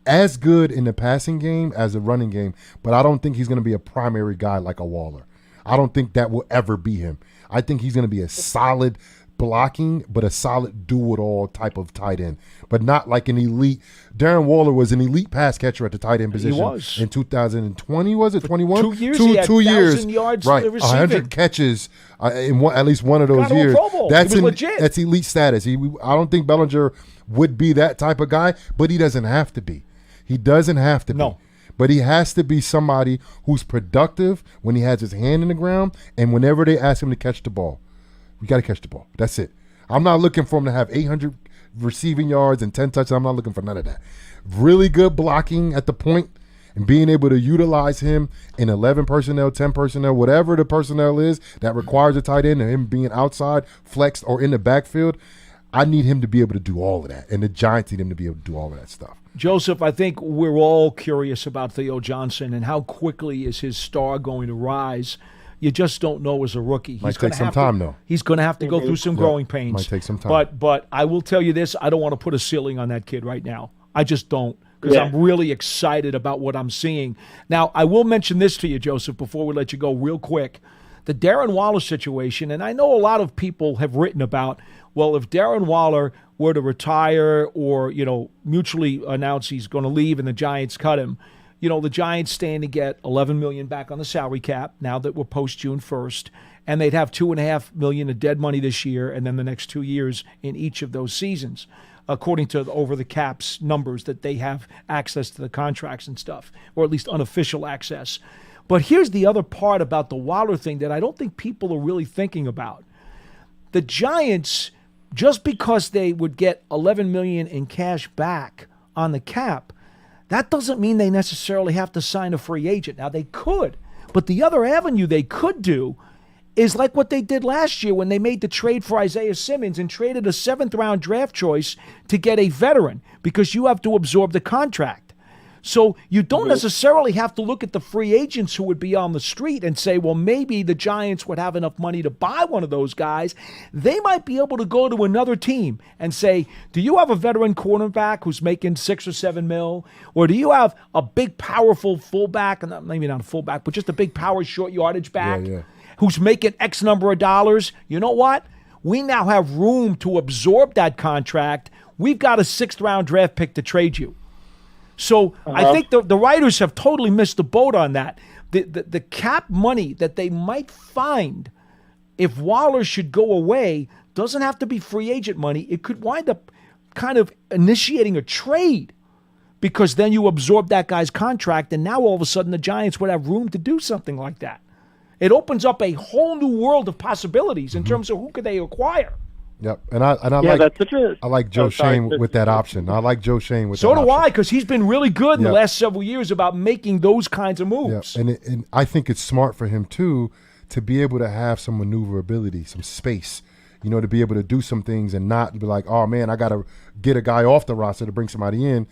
as good in the passing game as the running game, but I don't think he's going to be a primary guy like a Waller. I don't think that will ever be him. I think he's going to be a solid blocking, but a solid do-it-all type of tight end, but not like an elite. Darren Waller was an elite pass catcher at the tight end position. He was. In 2020, was it 21? 2 years, he had 2 years. yards right, receiving. 100 catches in at least one of those years. That's legit. That's elite status. I don't think Bellinger would be that type of guy, but he doesn't have to be. He doesn't have to be. No. But he has to be somebody who's productive when he has his hand in the ground and whenever they ask him to catch the ball. We got to catch the ball. That's it. I'm not looking for him to have 800 receiving yards and 10 touchdowns. I'm not looking for none of that. Really good blocking at the point and being able to utilize him in 11 personnel, 10 personnel, whatever the personnel is that requires a tight end and him being outside, flexed, or in the backfield. I need him to be able to do all of that, and the Giants need him to be able to do all of that stuff. Joseph, I think we're all curious about Theo Johnson and how quickly is his star going to rise. You just don't know as a rookie. Might take some time, though. He's going to have to go through some growing pains. Might take some time. But I will tell you this, I don't want to put a ceiling on that kid right now. I just don't. because I'm really excited about what I'm seeing. Now, I will mention this to you, Joseph, before we let you go real quick. The Darren Waller situation, and I know a lot of people have written about, well, if Darren Waller were to retire or, mutually announce he's going to leave and the Giants cut him, the Giants stand to get $11 million back on the salary cap now that we're post June 1st, and they'd have $2.5 million of dead money this year and then the next 2 years in each of those seasons, according to the over the caps numbers that they have access to the contracts and stuff, or at least unofficial access. But here's the other part about the Waller thing that I don't think people are really thinking about. The Giants, just because they would get $11 million in cash back on the cap, that doesn't mean they necessarily have to sign a free agent. Now, they could, but the other avenue they could do is like what they did last year when they made the trade for Isaiah Simmons and traded a 7th-round draft choice to get a veteran, because you have to absorb the contract. So you don't necessarily have to look at the free agents who would be on the street and say, well, maybe the Giants would have enough money to buy one of those guys. They might be able to go to another team and say, do you have a veteran cornerback who's making $6 or $7 million? Or do you have a big, powerful fullback, maybe not a fullback, but just a big, power, short yardage back who's making X number of dollars? You know what? We now have room to absorb that contract. We've got a 6th-round draft pick to trade you. So I think the writers have totally missed the boat on that. The cap money that they might find if Waller should go away doesn't have to be free agent money. It could wind up kind of initiating a trade, because then you absorb that guy's contract, and now all of a sudden the Giants would have room to do something like that. It opens up a whole new world of possibilities in terms of who could they acquire. Yep, and I like Joe Shane with that option. I like Joe Shane with that option. So do I, because he's been really good in the last several years about making those kinds of moves. Yep. And I think it's smart for him too to be able to have some maneuverability, some space, to be able to do some things and not be like, oh man, I got to get a guy off the roster to bring somebody in.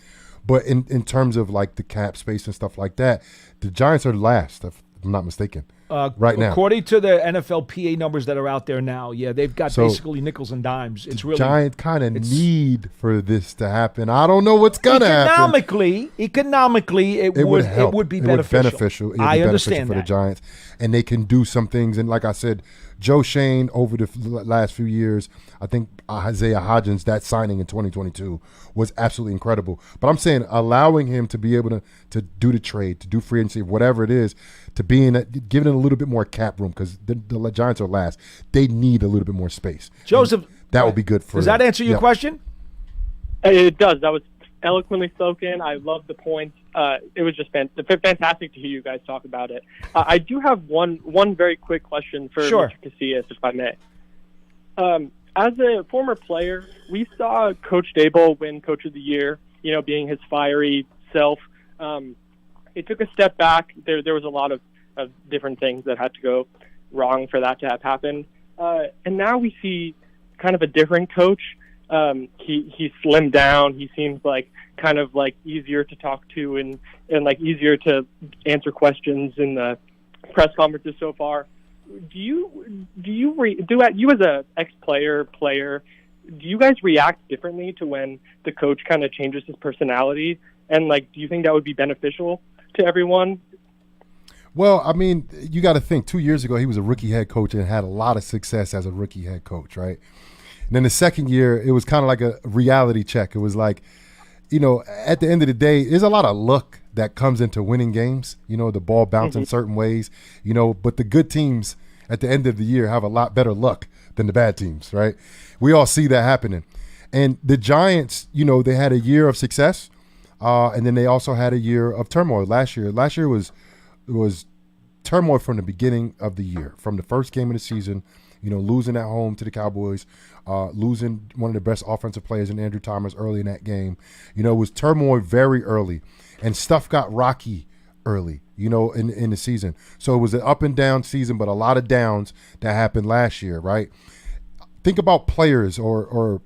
But in terms of like the cap space and stuff like that, the Giants are last, if I'm not mistaken. Right now, according to the NFLPA numbers that are out there now, they've got basically nickels and dimes. It's really Giants kind of need for this to happen. I don't know what's gonna happen. Economically, it would be beneficial. I understand for the Giants, and they can do some things. And like I said, Joe Shane over the last few years, I think Isaiah Hodgins, that signing in 2022 was absolutely incredible. But I'm saying allowing him to be able to do the trade, to do free agency, whatever it is, to be giving it a little bit more cap room, because the Giants are last. They need a little bit more space. Joseph, and that would be good for. Does that answer your question? It does. That was eloquently spoken. I love the point. It was just fantastic to hear you guys talk about it. I do have one very quick question for Mr. Casillas, if I may. As a former player, we saw Coach Dable win Coach of the Year, being his fiery self. It took a step back. There was a lot of different things that had to go wrong for that to have happened. And now we see kind of a different coach. He slimmed down. He seems like kind of like easier to talk to and like easier to answer questions in the press conferences so far. Do you as a ex-player, do you guys react differently to when the coach kind of changes his personality? And do you think that would be beneficial to everyone? Well, I mean, you got to think 2 years ago, he was a rookie head coach and had a lot of success as a rookie head coach, right? And then the second year, it was kind of like a reality check. It was like, at the end of the day, there's a lot of luck that comes into winning games, the ball bouncing certain ways, but the good teams at the end of the year have a lot better luck than the bad teams, right? We all see that happening. And the Giants, they had a year of success, and then they also had a year of turmoil last year. Last year was turmoil from the beginning of the year, from the first game of the season, losing at home to the Cowboys, losing one of the best offensive players in Andrew Thomas early in that game. It was turmoil very early, and stuff got rocky early, in the season. So it was an up and down season, but a lot of downs that happened last year, right? Think about players or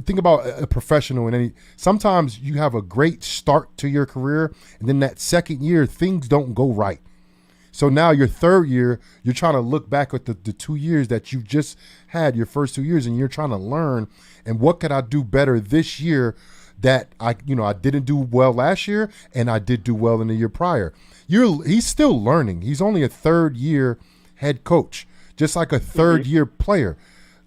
think about a professional sometimes you have a great start to your career, and then that second year, things don't go right. So now your third year, you're trying to look back at the 2 years that you just had, your first 2 years, and you're trying to learn, and what could I do better this year that I didn't do well last year, and I did do well in the year prior. He's still learning. He's only a third-year head coach, just like a third-year player.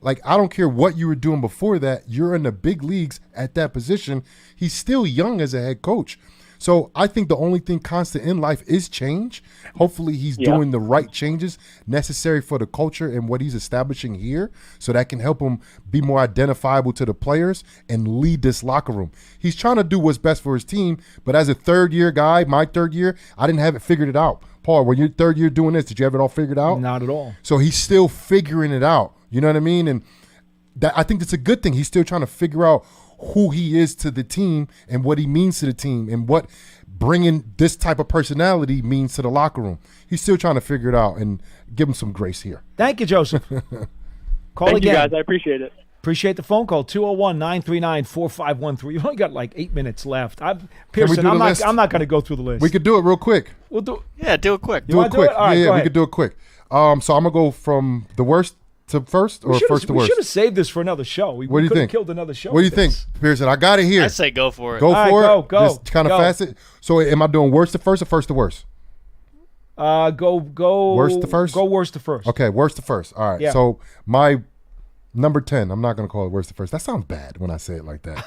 Like, I don't care what you were doing before that. You're in the big leagues at that position. He's still young as a head coach. So I think the only thing constant in life is change. Hopefully he's doing the right changes necessary for the culture and what he's establishing here, so that can help him be more identifiable to the players and lead this locker room. He's trying to do what's best for his team, but as a third-year guy, my third year, I didn't have it figured it out. Paul, when you're third year doing this, did you have it all figured out? Not at all. So he's still figuring it out. You know what I mean? And I think that's a good thing. He's still trying to figure out who he is to the team and what he means to the team and what bringing this type of personality means to the locker room. He's still trying to figure it out, and give him some grace here. Thank you, Joseph. Call Thank again. you, guys. I appreciate it. Appreciate the phone call, 201-939-4513. You've only got like 8 minutes left. Can we do I'm the list? not going to go through the list. We could do it real quick. We'll do. Yeah, do it quick. You wanna do it? All right, go we ahead. could do it quick. So I'm gonna go from the worst to first, or first to We worst. should have saved this for another show. We What do you could have think? killed another show. What do you with think, this. Pearson? I got it here. I say go for it. Go All for right, it. go. Just kind of Go. fast it. So am I doing worst to first or first to worst? Go Worst to first? Go worst to first. Okay, worst to first. All right. Yeah. So my number 10, I'm not going to call it worst to first. That sounds bad when I say it like that.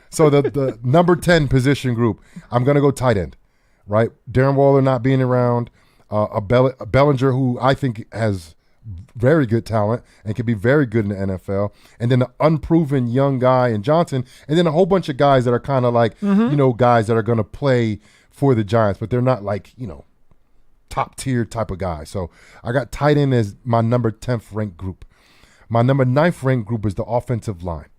So the number 10 position group, I'm going to go tight end, right? Darren Waller not being around, a Bellinger who I think has very good talent and can be very good in the NFL, and then the unproven young guy in Johnson, and then a whole bunch of guys that are kind of like, guys that are going to play for the Giants, but they're not like, top tier type of guy. So I got tight end as my number 10th ranked group. My number 9th ranked group is the offensive line.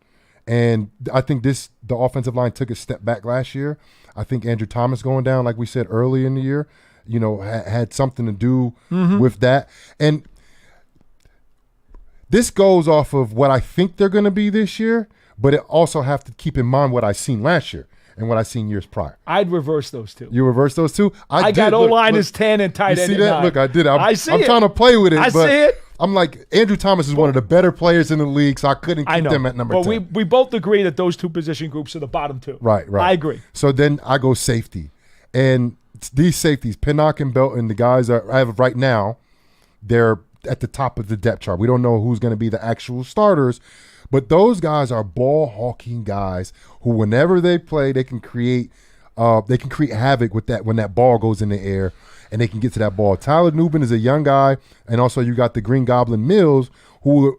And I think the offensive line took a step back last year. I think Andrew Thomas going down, like we said early in the year, had something to do with that. And this goes off of what I think they're going to be this year, but it also have to keep in mind what I seen last year and what I seen years prior. I'd reverse those two. You reverse those two? I got O-line as 10 and tight you end see at that? 9. Look, I did it. I see I'm it. trying to play with it. I but see it. I'm like, Andrew Thomas is one of the better players in the league, so I couldn't keep them at number 10. But we both agree that those two position groups are the bottom two. Right. I agree. So then I go safety. And these safeties, Pinnock and Belton, the guys I have right now, they're at the top of the depth chart. We don't know who's going to be the actual starters, but those guys are ball hawking guys who, whenever they play, they can create havoc with that when that ball goes in the air, and they can get to that ball. Tyler Nubin is a young guy, and also you got the Green Goblin Mills who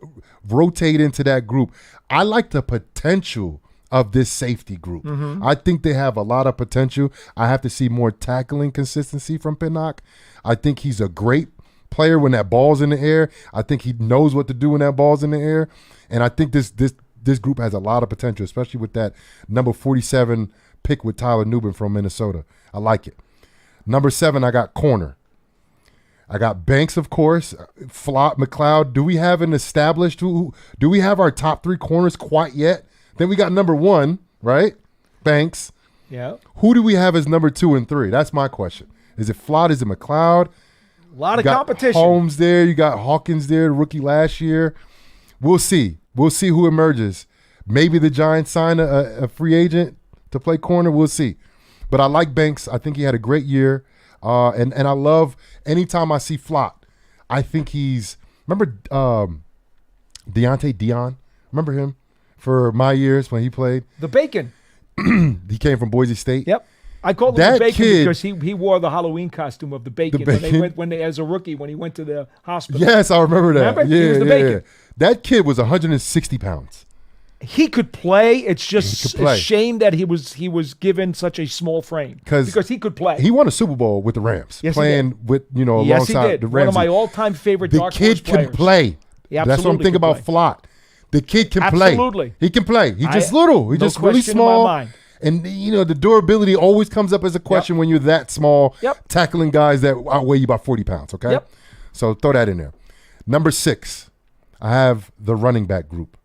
rotate into that group. I like the potential of this safety group. I think they have a lot of potential. I have to see more tackling consistency from Pinnock. I think he's a great player when that ball's in the air. I think he knows what to do when that ball's in the air. And I think this group has a lot of potential, especially with that number 47 pick with Tyler Nubin from Minnesota. I like it. Number 7, I got corner. I got Banks, of course, Flott, McLeod. Do we have an established do we have our top 3 corners quite yet? Then we got number 1, right? Banks. Yeah. Who do we have as number 2 and 3? That's my question. Is it Flott? Is it McLeod? A lot of got competition. Holmes there. You got Hawkins there, the rookie last year. We'll see. We'll see who emerges. Maybe the Giants sign a free agent to play corner. We'll see. But I like Banks. I think he had a great year. And I love anytime I see Flott. I think remember Deontay Dion? Remember him for my years when he played? The Bacon. He came from Boise State. Yep. I called him That the Bacon kid- because he wore the Halloween costume of the Bacon, Bacon? as a rookie when he went to the hospital. Yes, I remember that. Remember? Yeah, He was the Bacon. That kid was 160 pounds. He could play. It's just He could play. a shame that he was given such a small frame because he could play. He won a Super Bowl with the Rams, Yes, he playing did. with Yes, he alongside did. the One Rams. of my all-time favorite The dark horse kid can players. play. He That's what I'm absolutely thinking could about play. Flott. The kid can play. Absolutely. He can play. He's just I- little. He's no just really question in my small. mind. And the durability always comes up as a question when you're that small, tackling guys that outweigh you by 40 pounds. Okay, Yep. so throw that in there. Number 6, I have the running back group.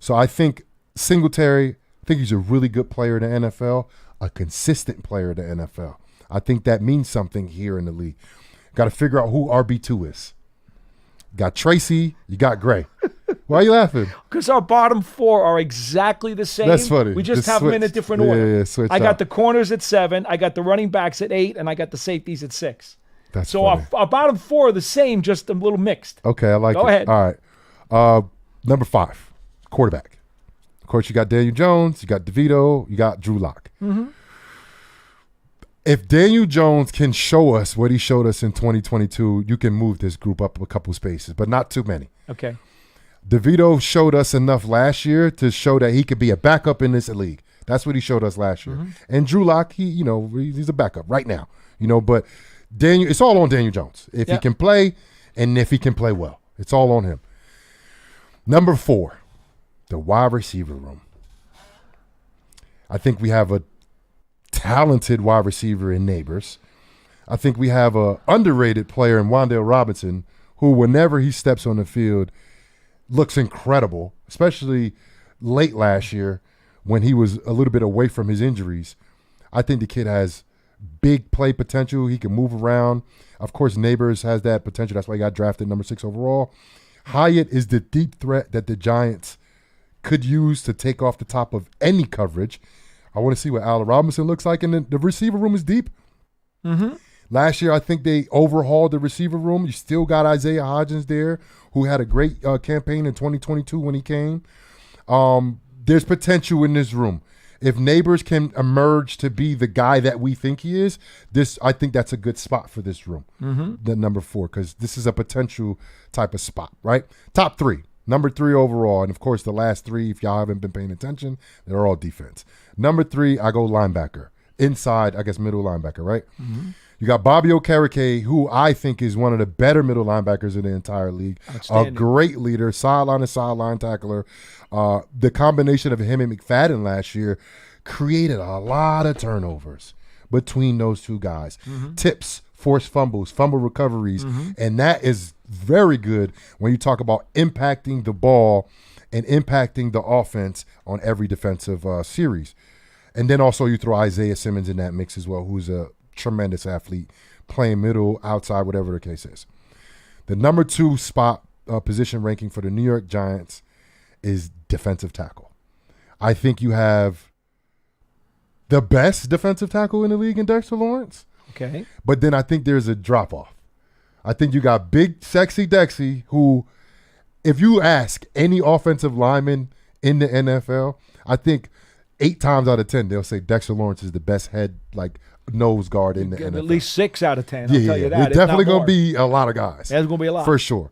So I think Singletary. I think he's a really good player in the NFL, a consistent player in the NFL. I think that means something here in the league. Got to figure out who RB2 is. Got Tracy, you got Gray. Why are you laughing? Because our bottom four are exactly the same. That's funny. We just Just have them in a switch. different order. Yeah, switch I got up. the corners at 7, I got the running backs at 8, and I got the safeties at 6. That's so funny. our bottom four are the same, just a little mixed. Okay, I like it. Go ahead. All right. Number 5, quarterback. Of course, you got Daniel Jones, you got DeVito, you got Drew Lock. Mm-hmm. If Daniel Jones can show us what he showed us in 2022, you can move this group up a couple spaces, but not too many. Okay. DeVito showed us enough last year to show that he could be a backup in this league. That's what he showed us last year. Mm-hmm. And Drew Lock, he's a backup right now. But Daniel, it's all on Daniel Jones. If he can play and if he can play well, it's all on him. Number 4, the wide receiver room. I think we have a talented wide receiver in Neighbors. I think we have a underrated player in Wan'Dale Robinson who, whenever he steps on the field, looks incredible, especially late last year when he was a little bit away from his injuries. I think the kid has big play potential. He can move around. Of course, Neighbors has that potential. That's why he got drafted number 6 overall. Hyatt is the deep threat that the Giants could use to take off the top of any coverage. I want to see what Allen Robinson looks like, and the receiver room is deep. Mm-hmm. Last year, I think they overhauled the receiver room. You still got Isaiah Hodgins there, who had a great campaign in 2022 when he came. There's potential in this room. If Neighbors can emerge to be the guy that we think he is, I think that's a good spot for this room, the number 4, because this is a potential type of spot, right? Top 3, number 3 overall, and of course the last 3, if y'all haven't been paying attention, they're all defense. Number 3, I go linebacker. Inside, I guess middle linebacker, right? Mm-hmm. You got Bobby Okereke, who I think is one of the better middle linebackers in the entire league. A great leader, sideline to sideline tackler. The combination of him and McFadden last year created a lot of turnovers between those two guys. Mm-hmm. Tips, forced fumbles, fumble recoveries, and that is very good when you talk about impacting the ball and impacting the offense on every defensive series. And then also you throw Isaiah Simmons in that mix as well, who's a tremendous athlete, playing middle, outside, whatever the case is. The number 2 spot position ranking for the New York Giants is defensive tackle. I think you have the best defensive tackle in the league in Dexter Lawrence. Okay. But then I think there's a drop-off. I think you got big, sexy Dexy, who, if you ask any offensive lineman in the NFL, I think 8 times out of 10, they'll say Dexter Lawrence is the best nose guard in the NFL. At least 6 out of 10, I'll tell you that. There's definitely going to be a lot of guys. There's going to be a lot. For sure.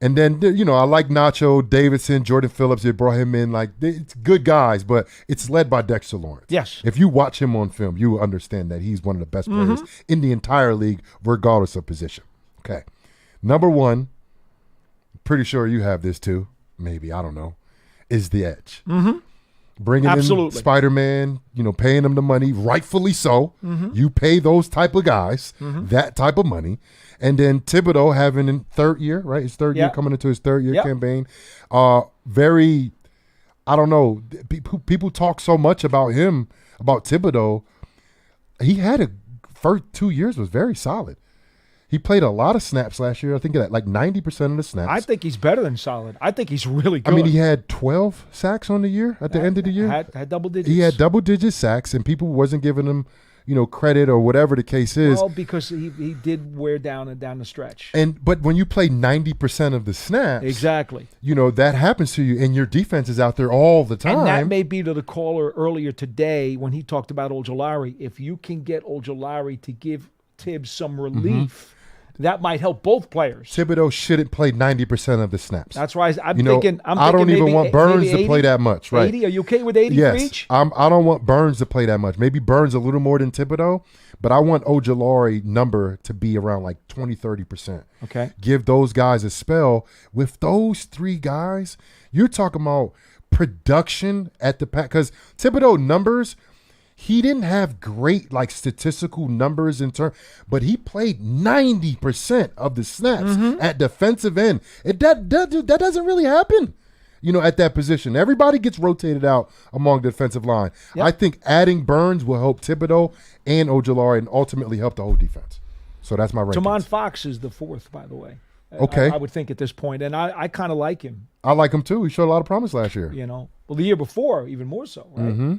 And then, I like Nacho, Davidson, Jordan Phillips. They brought him in. It's good guys, but it's led by Dexter Lawrence. Yes. If you watch him on film, you will understand that he's one of the best players in the entire league, regardless of position. Okay. Number 1, pretty sure you have this too, maybe, I don't know, is the edge. Mm-hmm. Bringing in Spider-Man, paying them the money, rightfully so. You pay those type of guys that type of money. And then Thibodeau having in 3rd year, right? His 3rd year, coming into his 3rd year campaign. Very, I don't know, people talk so much about him, about Thibodeau. He had first 2 years was very solid. He played a lot of snaps last year. I think like 90% of the snaps. I think he's better than solid. I think he's really good. I mean, he had 12 sacks on the year at the end of the year. Had double digits. He had double-digit sacks, and people wasn't giving him, credit or whatever the case is. Well, because he did wear down and down the stretch. But when you play 90% of the snaps, exactly, that happens to you, and your defense is out there all the time. And that may be to the caller earlier today when he talked about Ojulari. If you can get Ojulari to give Tibbs some relief, that might help both players. Thibodeau shouldn't play 90% of the snaps. That's why I'm thinking. I don't even want Burns to play that much. Right? 80? Are you okay with 80 for each? I don't want Burns to play that much. Maybe Burns a little more than Thibodeau, but I want Ojulari number to be around like 20-30%. Okay. Give those guys a spell. With those 3 guys, you're talking about production at the pack. Because Thibodeau numbers, he didn't have great statistical numbers in turn, but he played 90% of the snaps at defensive end. That doesn't really happen, at that position. Everybody gets rotated out among the defensive line. Yep. I think adding Burns will help Thibodeau and Ojulari and ultimately help the whole defense. So that's my rankings. Tamon Fox is the 4th, by the way. Okay. I would think at this point, and I kind of like him. I like him too. He showed a lot of promise last year. Well, the year before, even more so, right? Mm-hmm.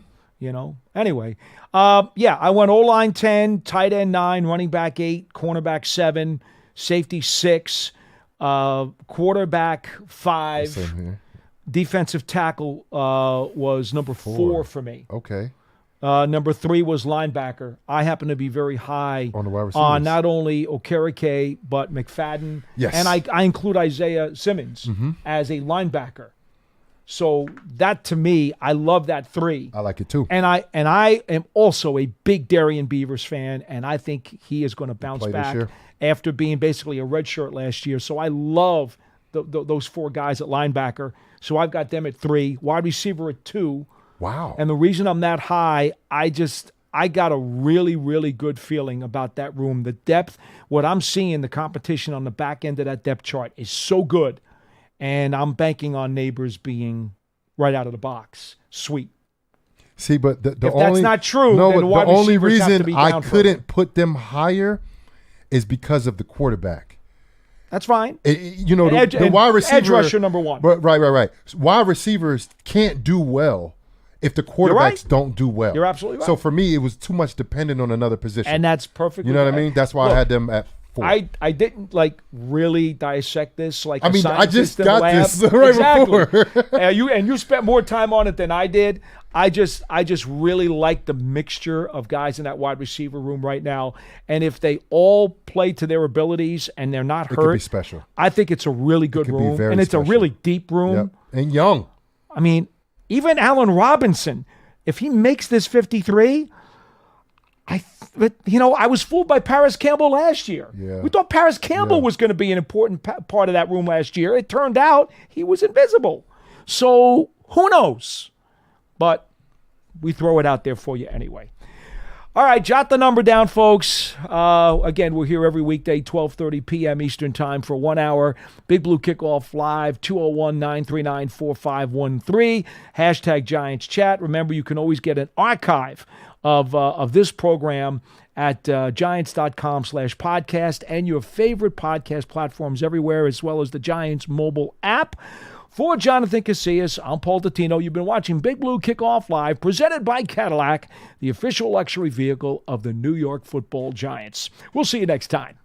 Anyway, I went O-line 10, tight end 9, running back 8, cornerback 7, safety 6, quarterback 5. Same here. Defensive tackle was number 4 for me. Okay. Number 3 was linebacker. I happen to be very high on the wide receivers. On not only Okereke, but McFadden. Yes. And I include Isaiah Simmons as a linebacker. So that, to me, I love that 3. I like it too. And I am also a big Darian Beavers fan, and I think he is going to bounce back after being basically a redshirt last year. So I love those 4 guys at linebacker. So I've got them at 3, wide receiver at 2. Wow. And the reason I'm that high, I got a really, really good feeling about that room. The depth, what I'm seeing, the competition on the back end of that depth chart is so good. And I'm banking on Neighbors being right out of the box. Sweet. See, but the if only, that's not true, no, then but wide the only receivers have to reason be I down couldn't put them higher is because of the quarterback. That's fine. The wide receiver, edge rusher number 1. Right. Wide receivers can't do well if the quarterbacks don't do well. You're absolutely right. So for me, it was too much dependent on another position. And that's perfectly You know what I mean? That's why I had them at 4. I didn't really dissect this like I mean, I just got lab. this right exactly. before. You spent more time on it than I did. I just really like the mixture of guys in that wide receiver room right now. And if they all play to their abilities and they're not hurt, could be special. I think it's a really good room. And it's special. a really deep room. Yep. And young. I mean, even Allen Robinson, if he makes this 53, I was fooled by Paris Campbell last year. Yeah. We thought Paris Campbell was going to be an important part of that room last year. It turned out he was invisible. So who knows? But we throw it out there for you anyway. All right, jot the number down, folks. Again, we're here every weekday, 12:30 p.m. Eastern Time for 1 hour. Big Blue Kickoff Live, 201-939-4513. Hashtag Giants Chat. Remember, you can always get an archive of this program at giants.com/podcast and your favorite podcast platforms everywhere, as well as the Giants mobile app. For Jonathan Casillas, I'm Paul Dottino. You've been watching Big Blue Kickoff Live, presented by Cadillac, the official luxury vehicle of the New York Football Giants. We'll see you next time.